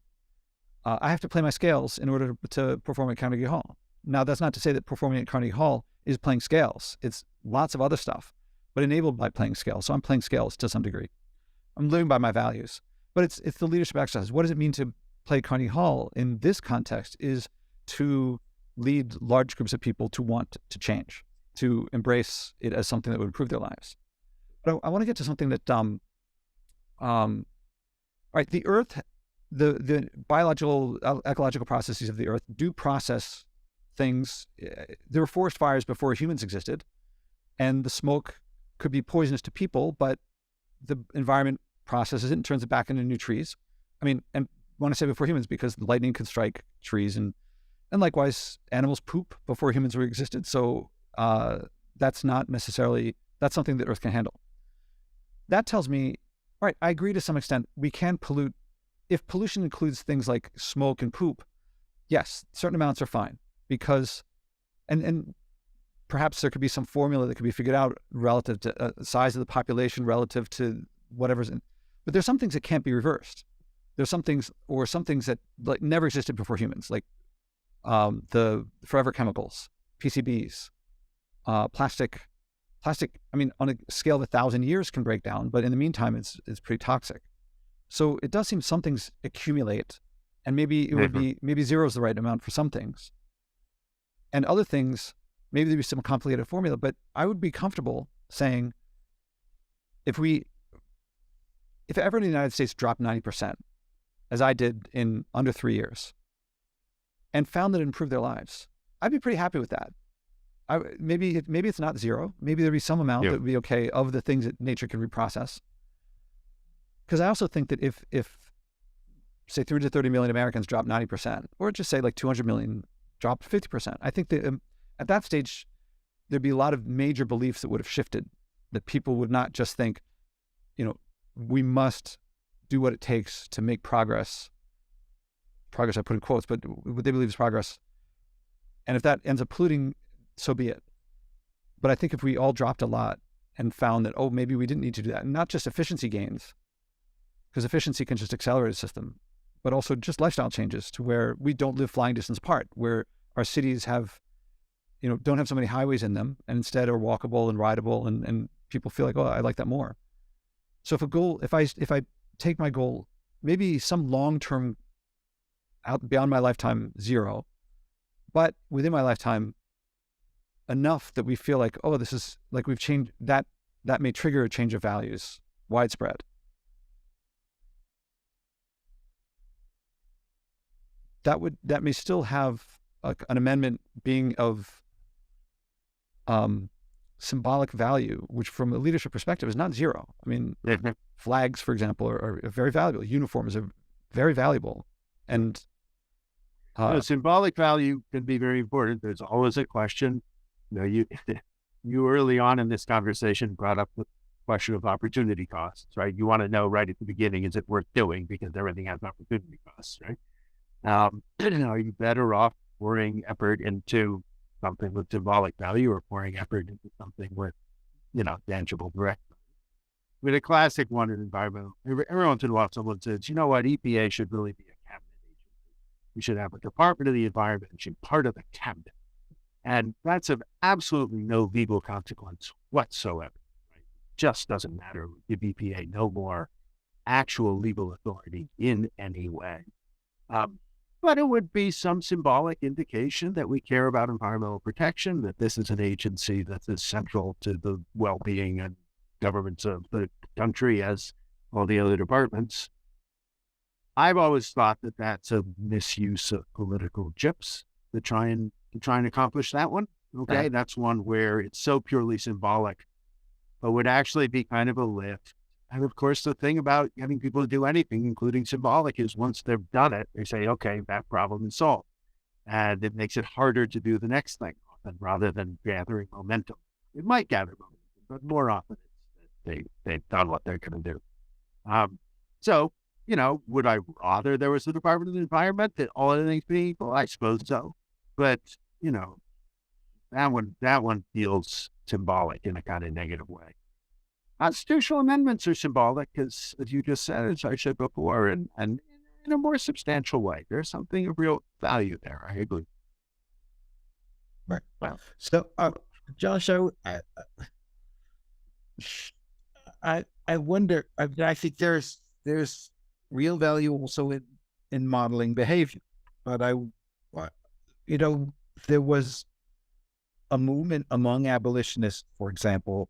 I have to play my scales in order to perform at Carnegie Hall. Now, that's not to say that performing at Carnegie Hall is playing scales. It's lots of other stuff, but enabled by playing scales. So I'm playing scales to some degree. I'm living by my values. But it's the leadership exercise. What does it mean to play Carnegie Hall in this context is to lead large groups of people to want to change, to embrace it as something that would improve their lives. But I want to get to something that, all right, the Earth, the biological, ecological processes of the Earth do process things. There were forest fires before humans existed, and the smoke could be poisonous to people, but the environment processes it and turns it back into new trees. I mean, and I want to say before humans because lightning could strike trees, and likewise animals poop before humans were existed. So that's not necessarily, that's something that Earth can handle. That tells me, all right, I agree to some extent, we can pollute. If pollution includes things like smoke and poop, yes, certain amounts are fine because, and perhaps there could be some formula that could be figured out relative to size of the population, relative to whatever's in. But there's some things that can't be reversed. There's some things that like never existed before humans, like the forever chemicals, PCBs, plastic. I mean, on a scale of 1,000 years can break down, but in the meantime, it's pretty toxic. So it does seem some things accumulate, and maybe it would be, maybe zero is the right amount for some things. And other things, maybe there'd be some complicated formula, but I would be comfortable saying if ever in the United States dropped 90%, as I did in under 3 years, and found that it improved their lives, I'd be pretty happy with that. Maybe it's not zero. Maybe there'd be some amount that would be okay of the things that nature can reprocess. Because I also think that if say 330 million Americans drop 90%, or just say like 200 million drop 50%, I think that at that stage, there'd be a lot of major beliefs that would have shifted, that people would not just think, we must do what it takes to make progress. Progress I put in quotes, but what they believe is progress. And if that ends up polluting, so be it. But I think if we all dropped a lot and found that, maybe we didn't need to do that, and not just efficiency gains, because efficiency can just accelerate a system, but also just lifestyle changes to where we don't live flying distance apart, where our cities have, don't have so many highways in them, and instead are walkable and rideable, and people feel like, oh, I like that more. So if I take my goal, maybe some long-term out beyond my lifetime 0, but within my lifetime enough that we feel like, oh, this is like we've changed, that may trigger a change of values widespread. That may still have an amendment being of symbolic value, which from a leadership perspective is not 0. I mean, flags, for example, are very valuable. Uniforms are very valuable. And symbolic value can be very important. There's always a question. You early on in this conversation brought up the question of opportunity costs, right? You want to know right at the beginning, is it worth doing? Because everything has opportunity costs, right? Are you better off pouring effort into something with symbolic value or pouring effort into something with, tangible direct value? I mean, a classic one in environmental, every once in a while someone says, you know what, EPA should really be a cabinet agency. We should have a Department of the Environment, it should be part of the cabinet. And that's of absolutely no legal consequence whatsoever. Right? Just doesn't matter. Give EPA no more actual legal authority in any way. But it would be some symbolic indication that we care about environmental protection, that this is an agency that is central to the well-being and governments of the country as all the other departments. I've always thought that that's a misuse of political chips to try and accomplish that one. Okay, that's one where it's so purely symbolic, but would actually be kind of a lift. And of course, the thing about getting people to do anything, including symbolic, is once they've done it, they say, okay, that problem is solved. And it makes it harder to do the next thing often, rather than gathering momentum. It might gather momentum, but more often it's that they've done what they're going to do. So, would I rather there was a Department of the Environment that all other things being equal? I suppose so. But, that one feels symbolic in a kind of negative way. Constitutional amendments are symbolic because, as you just said, as I said before, and in a more substantial way, there's something of real value there. I agree. Right. Well, So, Josh, I wonder. I think there's real value also in modeling behavior, but there was a movement among abolitionists, for example,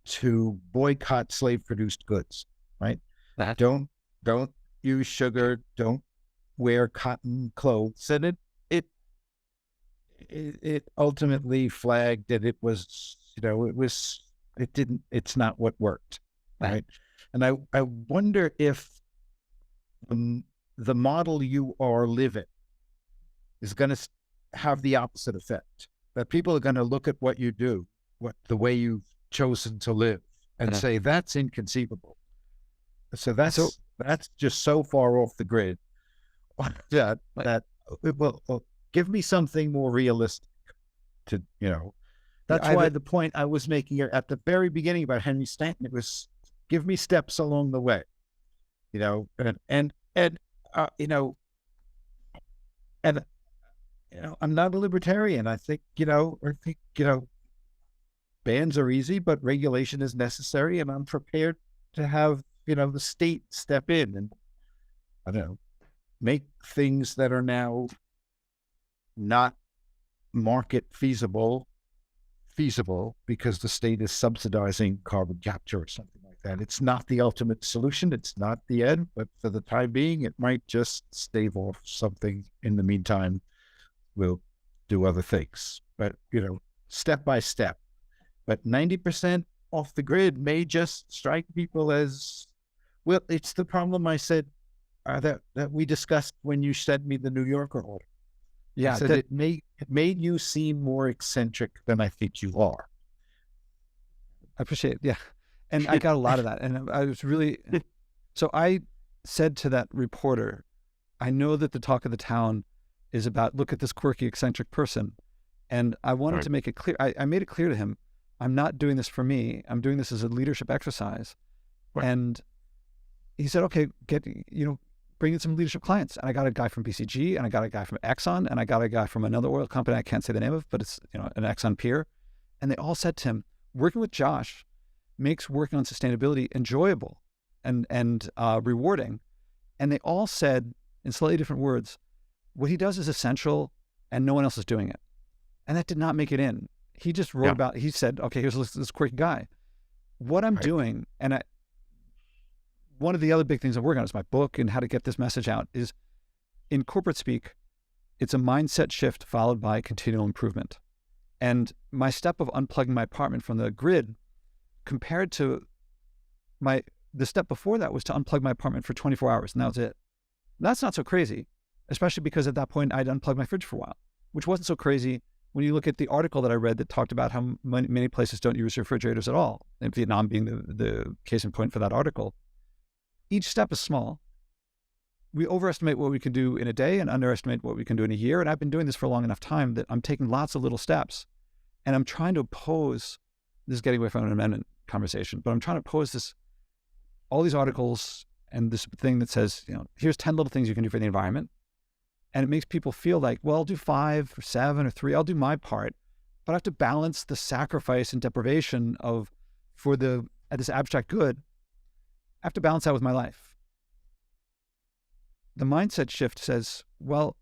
to boycott slave-produced goods. Right? Don't use sugar. Don't wear cotton clothes, and it ultimately flagged that it's not what worked. Right? And I wonder if the model you are living is going to have the opposite effect, that people are going to look at what you do, the way you've chosen to live, and say, that's inconceivable. So that's just so far off the grid that give me something more realistic to, that's why the point I was making at the very beginning about Henry Stanton, it was give me steps along the way, I'm not a libertarian. I think, bans are easy, but regulation is necessary. And I'm prepared to have, the state step in and, I don't know, make things that are now not market feasible because the state is subsidizing carbon capture or something like that. It's not the ultimate solution. It's not the end, but for the time being, it might just stave off something. In the meantime, we'll do other things, but, step by step. But 90% off the grid may just strike people as, well, it's the problem I said that we discussed when you sent me the New Yorker order. Yeah, it made you seem more eccentric than I think you are. I appreciate it. Yeah. And I got a lot of that. And I was really, so I said to that reporter, I know that the talk of the town is about, look at this quirky, eccentric person. And I wanted to make it clear. I made it clear to him, I'm not doing this for me. I'm doing this as a leadership exercise. Right. And he said, okay, bring bring in some leadership clients. And I got a guy from BCG, and I got a guy from Exxon, and I got a guy from another oil company I can't say the name of, but it's an Exxon peer. And they all said to him, working with Josh makes working on sustainability enjoyable and rewarding. And they all said in slightly different words, what he does is essential and no one else is doing it. And that did not make it in. He just wrote about, he said, okay, here's this quirky guy. What I'm doing, and one of the other big things I'm working on is my book and how to get this message out, is in corporate speak, it's a mindset shift followed by continual improvement. And my step of unplugging my apartment from the grid compared to the step before that was to unplug my apartment for 24 hours, and that was it. That's not so crazy, especially because at that point I'd unplugged my fridge for a while, which wasn't so crazy when you look at the article that I read that talked about how many places don't use refrigerators at all, and Vietnam being the case in point for that article. Each step is small. We overestimate what we can do in a day and underestimate what we can do in a year, and I've been doing this for a long enough time that I'm taking lots of little steps, and I'm trying to oppose, this is getting away from an amendment conversation, but I'm trying to oppose all these articles and this thing that says, here's 10 little things you can do for the environment. And it makes people feel like, well, I'll do 5 or 7 or 3, I'll do my part, but I have to balance the sacrifice and deprivation for this abstract good. I have to balance that with my life. The mindset shift says, well,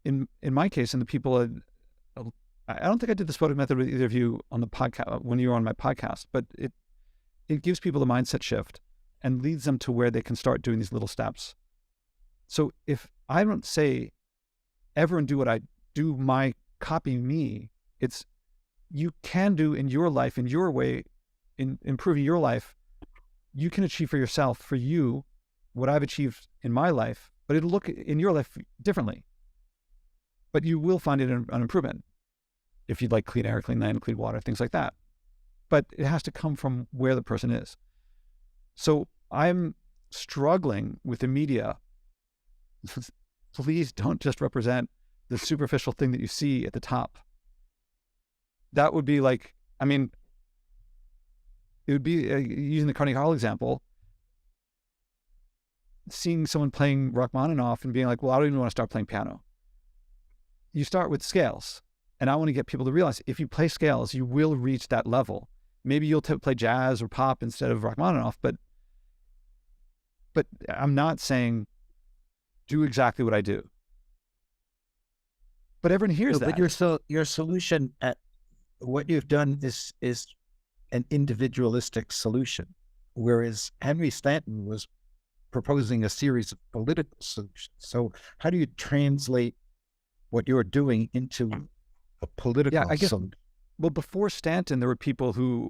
in my case, and the people, I don't think I did the Spotic method with either of you on the podcast when you were on my podcast, but it gives people the mindset shift and leads them to where they can start doing these little steps. So if I don't say ever and do what I do, copy me, it's you can do in your life, in your way, in improving your life, you can achieve for yourself, for you, what I've achieved in my life, but it'll look in your life differently. But you will find it an improvement if you'd like clean air, clean land, clean water, things like that. But it has to come from where the person is. So I'm struggling with the media. Please don't just represent the superficial thing that you see at the top. That would be like, it would be, using the Carnegie Hall example, seeing someone playing Rachmaninoff and being like, well, I don't even want to start playing piano. You start with scales. And I want to get people to realize if you play scales, you will reach that level. Maybe you'll play jazz or pop instead of Rachmaninoff, but I'm not saying do exactly what I do. But everyone hears that. But your solution, what you've done is an individualistic solution, whereas Henry Stanton was proposing a series of political solutions. So how do you translate what you're doing into a political solution? Well, before Stanton, there were people in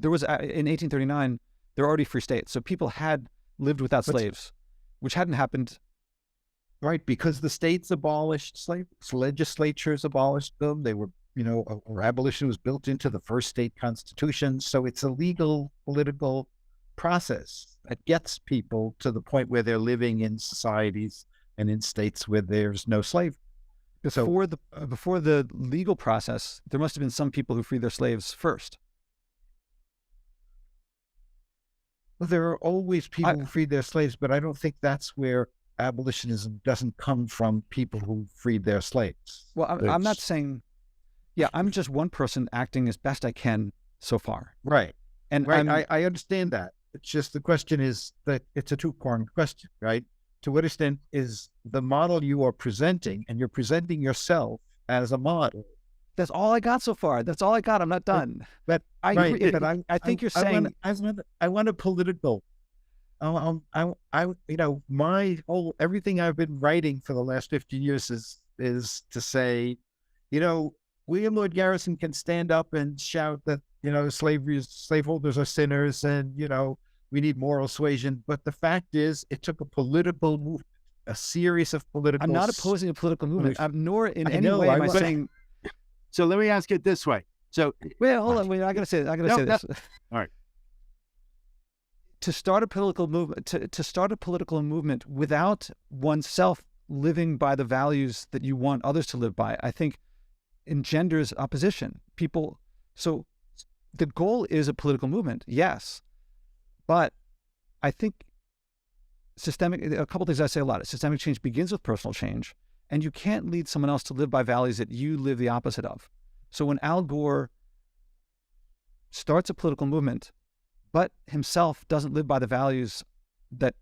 1839, there were already free states. So people had lived without slaves, which hadn't happened. Right, because the states abolished slavery, legislatures abolished them. They were, or abolition was built into the first state constitution. So it's a legal political process that gets people to the point where they're living in societies and in states where there's no slavery. Before the legal process, there must have been some people who freed their slaves first. Well, there are always people who freed their slaves, but I don't think that's where abolitionism doesn't come from people who freed their slaves. Well, I'm not saying, I'm just one person acting as best I can so far. Right. And right. I understand that. It's just the question is that it's a two-pronged question, right? To what extent is the model you are presenting, and you're presenting yourself as a model? That's all I got so far. That's all I got. I'm not done. But I think you're saying I want a political. Everything I've been writing for the last 50 years is to say, William Lloyd Garrison can stand up and shout that slaveholders are sinners, and we need moral suasion. But the fact is, it took a political movement, a series of political. I'm not opposing a political movement, nor in any way am I saying. So let me ask it this way. So hold on. Wait, I gotta say this. All right. To start a political movement, to start a political movement without oneself living by the values that you want others to live by, I think engenders opposition. So the goal is a political movement, yes, but I think a couple things I say a lot. Systemic change begins with personal change, and you can't lead someone else to live by values that you live the opposite of. So when Al Gore starts a political movement, but himself doesn't live by the values that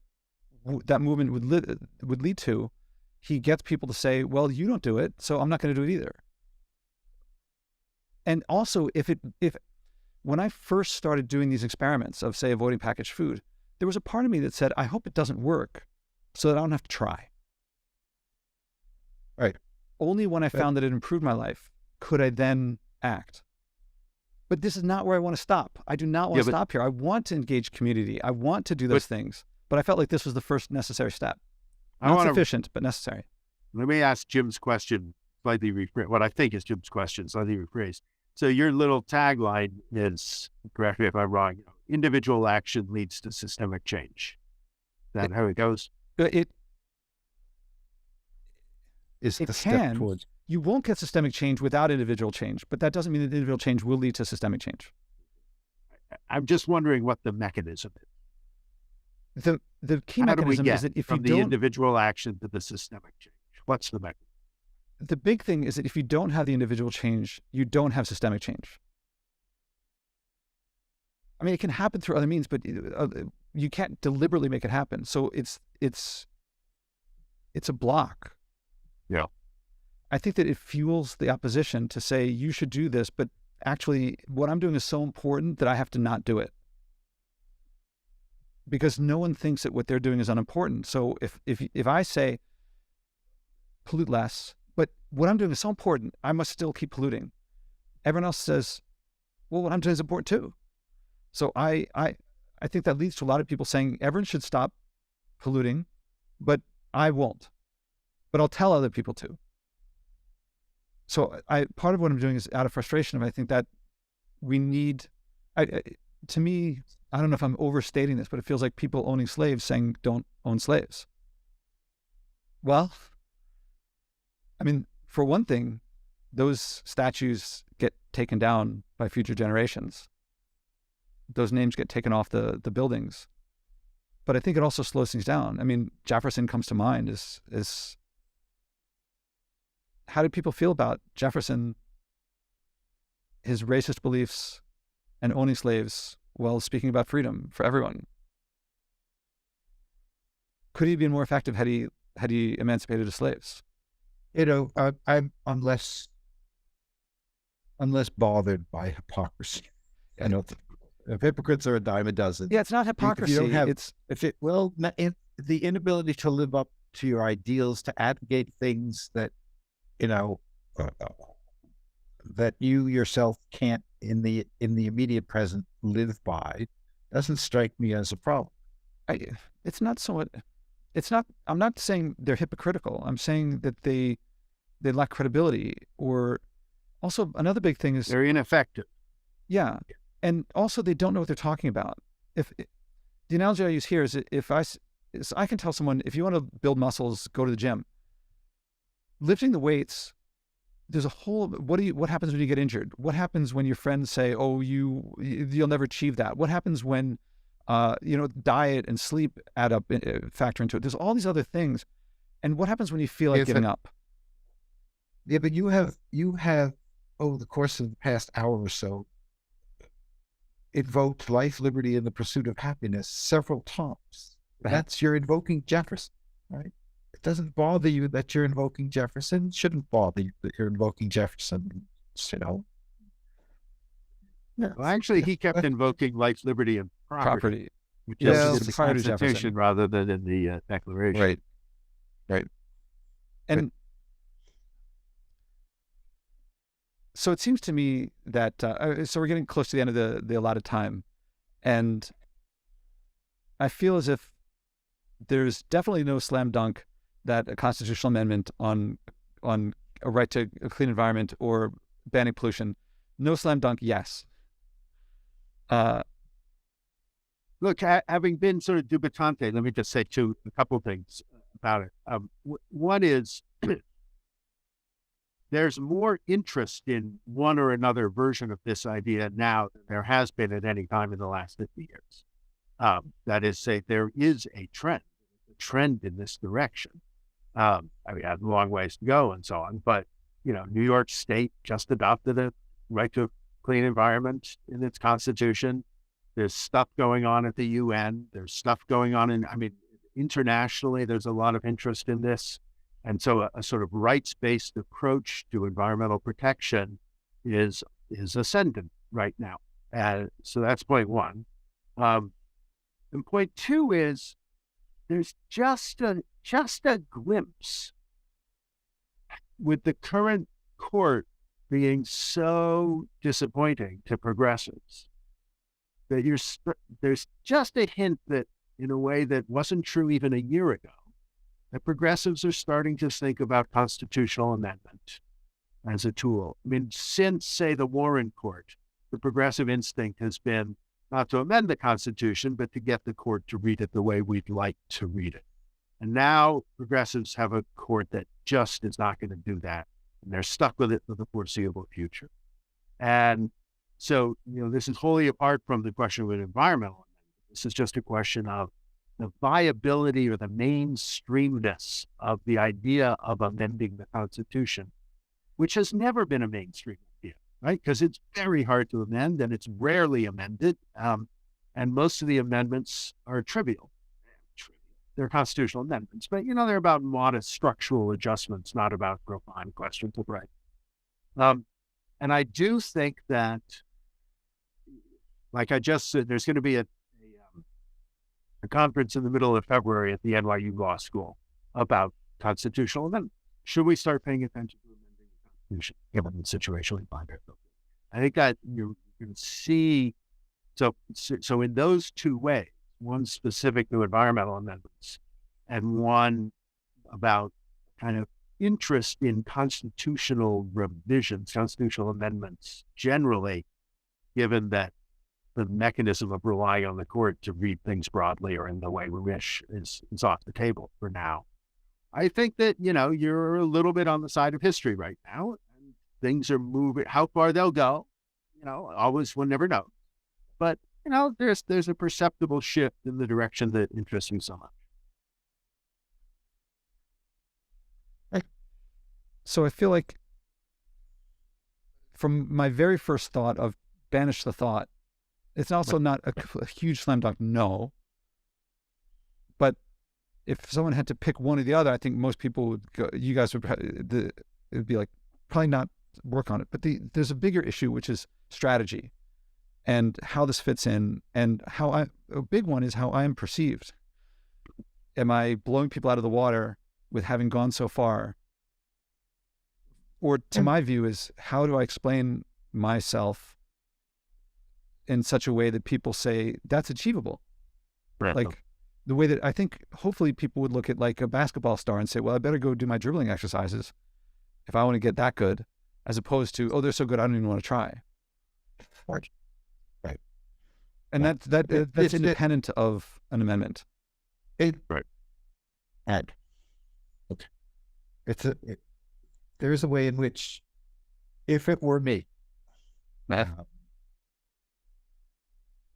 that movement would lead to, he gets people to say, well, you don't do it, so I'm not going to do it either. And also, if when I first started doing these experiments of, say, avoiding packaged food, there was a part of me that said, I hope it doesn't work so that I don't have to try. Right. Only when I found that it improved my life could I then act. But this is not where I want to stop. I do not want to stop here. I want to engage community. I want to do those things. But I felt like this was the first necessary step. Not sufficient, but necessary. Let me ask Jim's question slightly rephrased. What I think is Jim's question slightly rephrased. So your little tagline is, correct me if I'm wrong, individual action leads to systemic change. Is that how it goes? It Is the can. step towards. You won't get systemic change without individual change, but that doesn't mean that individual change will lead to systemic change. I'm just wondering what the mechanism is. The key How do we mechanism get is that if you from the don't, individual action to the systemic change? What's the mechanism? the big thing is that if you don't have the individual change, you don't have systemic change. I mean, it can happen through other means, but you can't deliberately make it happen. So it's a block. Yeah. I think that it fuels the opposition to say, you should do this, but actually what I'm doing is so important that I have to not do it. Because no one thinks that what they're doing is unimportant. So if I say, pollute less, but what I'm doing is so important, I must still keep polluting. Everyone else says, well, what I'm doing is important too. So I think that leads to a lot of people saying, everyone should stop polluting, but I won't. But I'll tell other people to. So part of what I'm doing is out of frustration. I think that we need, to me, I don't know if I'm overstating this, but it feels like people owning slaves saying, don't own slaves. Well, I mean, for one thing, those statues get taken down by future generations. Those names get taken off the buildings. But I think it also slows things down. I mean, Jefferson comes to mind is how did people feel about Jefferson, his racist beliefs, and owning slaves while speaking about freedom for everyone? Could he have been more effective had he emancipated his slaves? I'm less bothered by hypocrisy. I know if hypocrites are a dime a dozen. Yeah, it's not hypocrisy. If you don't have, the inability to live up to your ideals, to advocate things that that you yourself can't in the immediate present live by, doesn't strike me as a problem. It's not so. It's not. I'm not saying they're hypocritical. I'm saying that they lack credibility. Or also another big thing is they're ineffective. Yeah, and also they don't know what they're talking about. The analogy I use here is I can tell someone, if you want to build muscles, go to the gym. Lifting the weights, there's a whole, what happens when you get injured? What happens when your friends say, oh, you'll never achieve that? What happens when, diet and sleep add up, factor into it? There's all these other things. And what happens when you feel like giving up? Yeah, but you have over the course of the past hour or so, invoked life, liberty, and the pursuit of happiness several times. That's, you're invoking Jefferson, right? It doesn't bother you that you're invoking Jefferson. It shouldn't bother you that you're invoking Jefferson, Yeah. Well, actually, he kept invoking life, liberty, and property. Which Yes, is in the Constitution rather than in the Declaration. Right. And so it seems to me that, so we're getting close to the end of the allotted time. And I feel as if there's definitely no slam dunk that a constitutional amendment on a right to a clean environment or banning pollution, no slam dunk, yes. Look, having been sort of dubitante, let me just say a couple of things about it. One is there's more interest in one or another version of this idea now than there has been at any time in the last 50 years. That is, say, there is a trend. trend in this direction. I mean, I have a long ways to go and so on, but New York State just adopted a right to a clean environment in its constitution. There's stuff going on at the UN. There's stuff going on internationally. There's a lot of interest in this. And so a sort of rights-based approach to environmental protection is ascendant right now. So that's point one. And point two is there's just a glimpse with the current court being so disappointing to progressives that there's just a hint that, in a way that wasn't true even a year ago, that progressives are starting to think about constitutional amendment as a tool. I mean, since, say, the Warren Court, the progressive instinct has been not to amend the Constitution, but to get the court to read it the way we'd like to read it. And now progressives have a court that just is not going to do that. And they're stuck with it for the foreseeable future. And so, this is wholly apart from the question of an environmental amendment. This is just a question of the viability or the mainstreamness of the idea of amending the Constitution, which has never been a mainstream idea, right? Because it's very hard to amend and it's rarely amended. And most of the amendments are trivial. They're constitutional amendments, but they're about modest structural adjustments, not about profound questions of right. And I do think that, like I just said, there's going to be a conference in the middle of February at the NYU Law School about constitutional amendment. Should we start paying attention to amending the Constitution, given the situation we find ourselves in? I think that you can see. So in those two ways, one specific to environmental amendments and one about kind of interest in constitutional revisions, constitutional amendments generally, given that the mechanism of relying on the court to read things broadly or in the way we wish is off the table for now. I think that, you're a little bit on the side of history right now. And things are moving. How far they'll go, always one never knows. But there's a perceptible shift in the direction that interests me so much. So I feel like from my very first thought of banish the thought, it's also not a huge slam dunk no. But if someone had to pick one or the other, I think most people would go, you guys would, it would be like, probably not work on it. But there's a bigger issue, which is strategy and how this fits in, and a big one is how I am perceived. Am I blowing people out of the water with having gone so far? Or to my view is, how do I explain myself in such a way that people say that's achievable? Right. Like the way that I think hopefully people would look at like a basketball star and say, well, I better go do my dribbling exercises if I want to get that good, as opposed to, oh, they're so good, I don't even want to try. Right. And that's independent of an amendment. Right. And okay, there is a way in which, if it were me,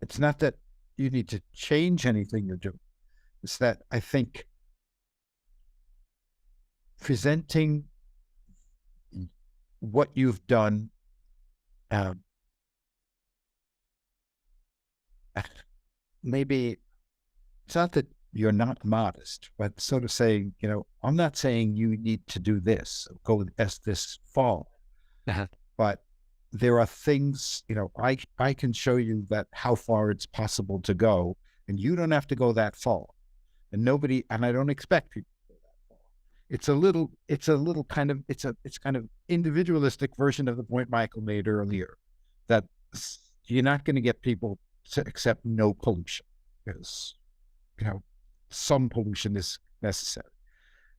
it's not that you need to change anything you're doing. It's that I think presenting what you've done maybe it's not that you're not modest, but sort of saying, I'm not saying you need to do this, go as this fall, but there are things, I can show you that how far it's possible to go, and you don't have to go that far, and I don't expect people to go that far. It's kind of individualistic version of the point Michael made earlier, that you're not going to get people to accept no pollution, because some pollution is necessary,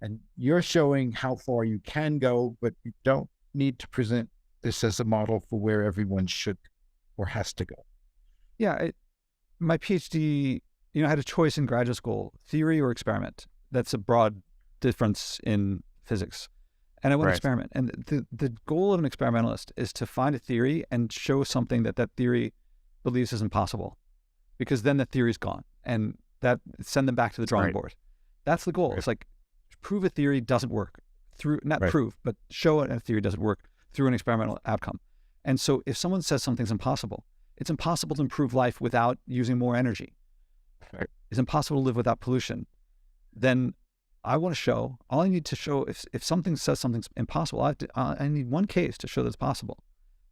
and you're showing how far you can go, but you don't need to present this as a model for where everyone should or has to go. Yeah, my PhD, I had a choice in graduate school: theory or experiment. That's a broad difference in physics. And I went experiment. And the goal of an experimentalist is to find a theory and show something that theory believes is impossible, because then the theory's gone, and that send them back to the drawing board. That's the goal. Right. It's like prove a theory doesn't work not Right. prove, but show a theory doesn't work through an experimental outcome. And so if someone says something's impossible, it's impossible to improve life without using more energy. Right. It's impossible to live without pollution. Then I want to show, all I need to show, if something says something's impossible, I need one case to show that it's possible.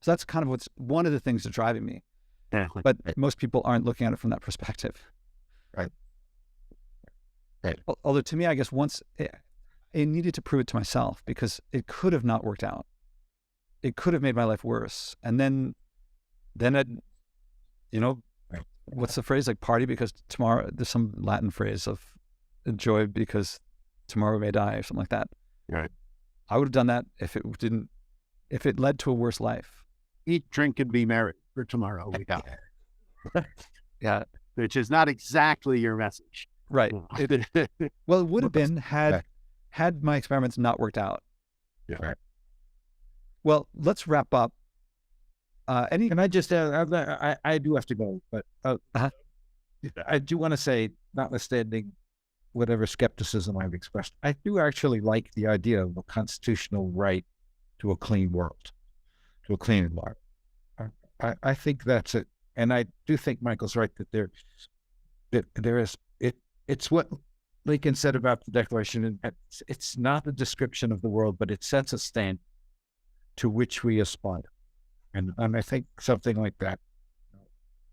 So that's kind of what's one of the things that's driving me. Exactly. But Right. most people aren't looking at it from that perspective. Right. Right. Although to me, I guess once I needed to prove it to myself because it could have not worked out. It could have made my life worse. And then it, Right. what's the phrase? Like party because tomorrow, there's some Latin phrase of enjoy because tomorrow may die or something like that. Right. I would have done that if it led to a worse life. Eat, drink, and be merry for tomorrow we got. Yeah. Which is not exactly your message. Right. Well, it would have been Right. had my experiments not worked out. Yeah. Right. Well, let's wrap up. Can I just I do have to go, but Uh-huh. I do want to say, notwithstanding whatever skepticism I've expressed, I do actually like the idea of a constitutional right to a clean world, to a clean environment. I think that's it, and I do think Michael's right that there is it. It's what Lincoln said about the Declaration, and it's not a description of the world, but it sets a standard to which we aspire. And I think something like that,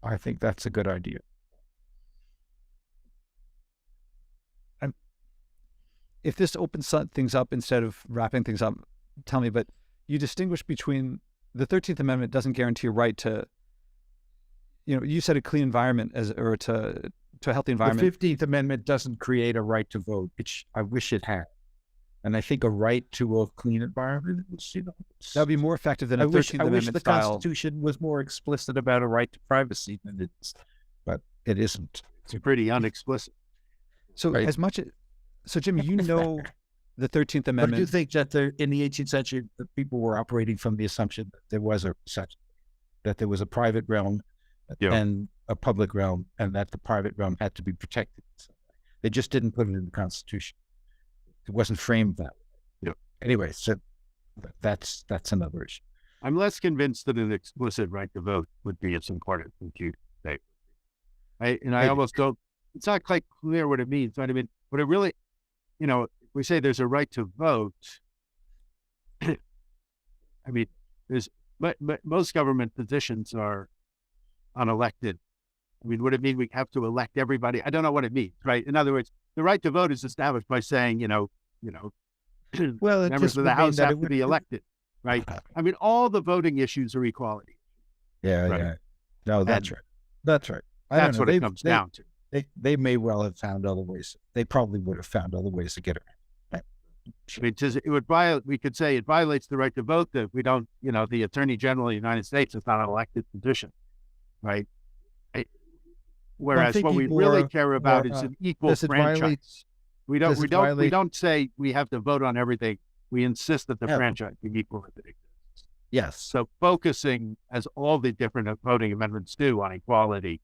I think that's a good idea. If this opens things up instead of wrapping things up, tell me, but you distinguish between the 13th Amendment doesn't guarantee a right to, you said a clean environment or to a healthy The environment. 15th Amendment doesn't create a right to vote, which I wish it had. And I think a right to a clean environment is, That would be more effective than I a wish 13th the Amendment style. Constitution was more explicit about a right to privacy than it is, but it isn't. It's pretty unexplicit. So Right. so Jim, the 13th But I Amendment. do think that in the 18th century, the people were operating from the assumption that there was that there was a private realm Yeah. and a public realm, and that the private realm had to be protected. They just didn't put it in the Constitution. It wasn't framed that way. Yeah. Anyway, so that's another issue. I'm less convinced that an explicit right to vote would be as important as you say. I Maybe. almost don't. It's not quite clear what it means. What I mean, what it really, if we say there's a right to vote, I mean, but most government positions are unelected. I mean, would it mean we have to elect everybody? I don't know what it means, right? In other words, the right to vote is established by saying, Well, it members just of would the mean House that have to be elected, right? I mean, all the voting issues are equality. Yeah, Right. yeah. No, that's And right. That's right. I That's don't what know. it comes down to. They may well have found other ways. They probably would have found other ways to get around. I mean, it would violate. We could say it violates the right to vote that we don't. The Attorney General of the United States is not an elected position, right? Whereas what we thinking really more- care about more, is an equal does it franchise. violate- We does it we violate- don't say we have to vote on everything. We insist that the Yeah. franchise be equal as it exists. Yes. So focusing, as all the different voting amendments do, on equality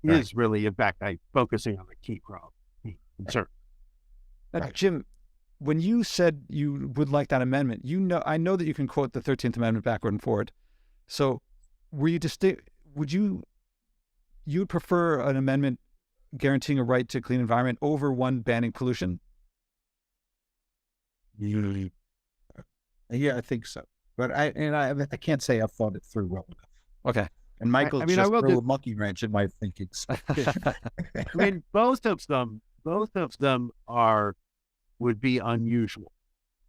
Right. is really, in fact, focusing on the key problem. Concern. Now, Right. Jim, when you said you would like that amendment, I know that you can quote the 13th Amendment backward and forward. So were you you would prefer an amendment guaranteeing a right to clean environment over one banning pollution? Yeah, I think so. But I can't say I've thought it through well enough. Okay. And Michael I just will threw do- a monkey wrench in my thinking. I mean, both of them would be unusual.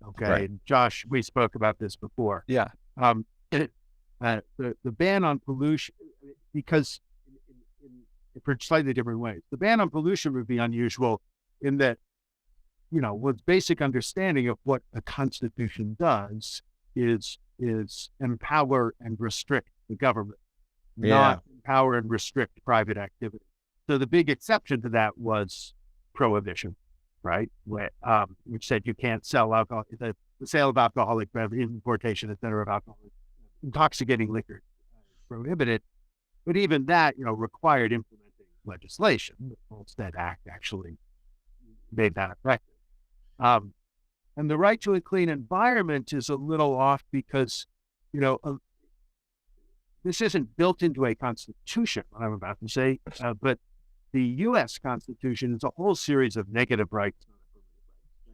Okay, Right. And Josh, we spoke about this before. Yeah. The ban on pollution, because for slightly different ways, the ban on pollution would be unusual in that, one's basic understanding of what the Constitution does is empower and restrict the government, not empower and restrict private activity. So the big exception to that was prohibition, right? Which said you can't sell alcohol, the sale of alcoholic beverage, importation, et cetera, of alcohol, intoxicating liquor prohibited. But even that, required implementing legislation. The Volstead Act actually made that effective. And the right to a clean environment is a little off because, this isn't built into a constitution, what I'm about to say, but the U.S. Constitution is a whole series of negative rights.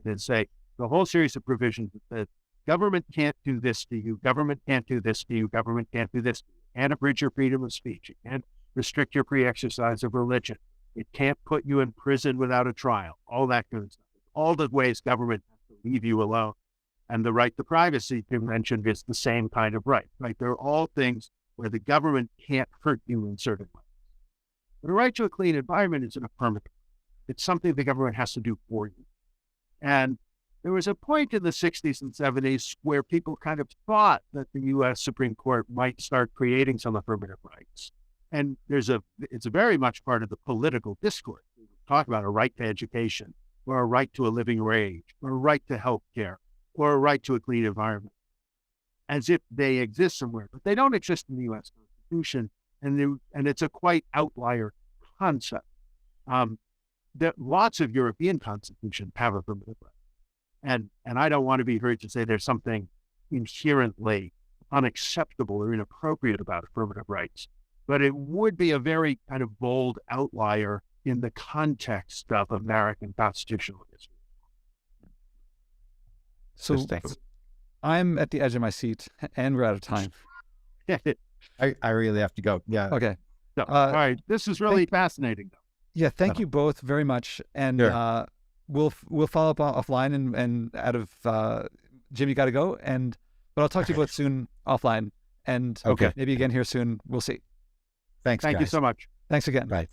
And say the whole series of provisions that says government can't do this to you, government can't do this to you, government can't do this to you. It can't abridge your freedom of speech. It can't restrict your free exercise of religion. It can't put you in prison without a trial. All that kind of stuff. All the ways government has to leave you alone. And the right to privacy you mentioned is the same kind of right. Right? They're all things where the government can't hurt you in certain ways. But a right to a clean environment is an affirmative. It's something the government has to do for you. And there was a point in the 60s and 70s where people kind of thought that the U.S. Supreme Court might start creating some affirmative rights. And it's a very much part of the political discourse. We talk about a right to education, or a right to a living wage, or a right to health care, or a right to a clean environment, as if they exist somewhere. But they don't exist in the U.S. Constitution, and it's a quite outlier concept. That lots of European constitutions have affirmative rights. And I don't want to be heard to say there's something inherently unacceptable or inappropriate about affirmative rights, but it would be a very kind of bold outlier in the context of American constitutional history. So Thanks. I'm at the edge of my seat, and we're out of time. I really have to go. Yeah. Okay. So, all right. This is really fascinating, though. Yeah, thank you both very much, and Sure. we'll follow up offline. And out of Jim, you got to go, but I'll talk to you both soon offline, and Okay. maybe again here soon. We'll see. Thanks, Thank you guys. so much. Thanks again. Bye.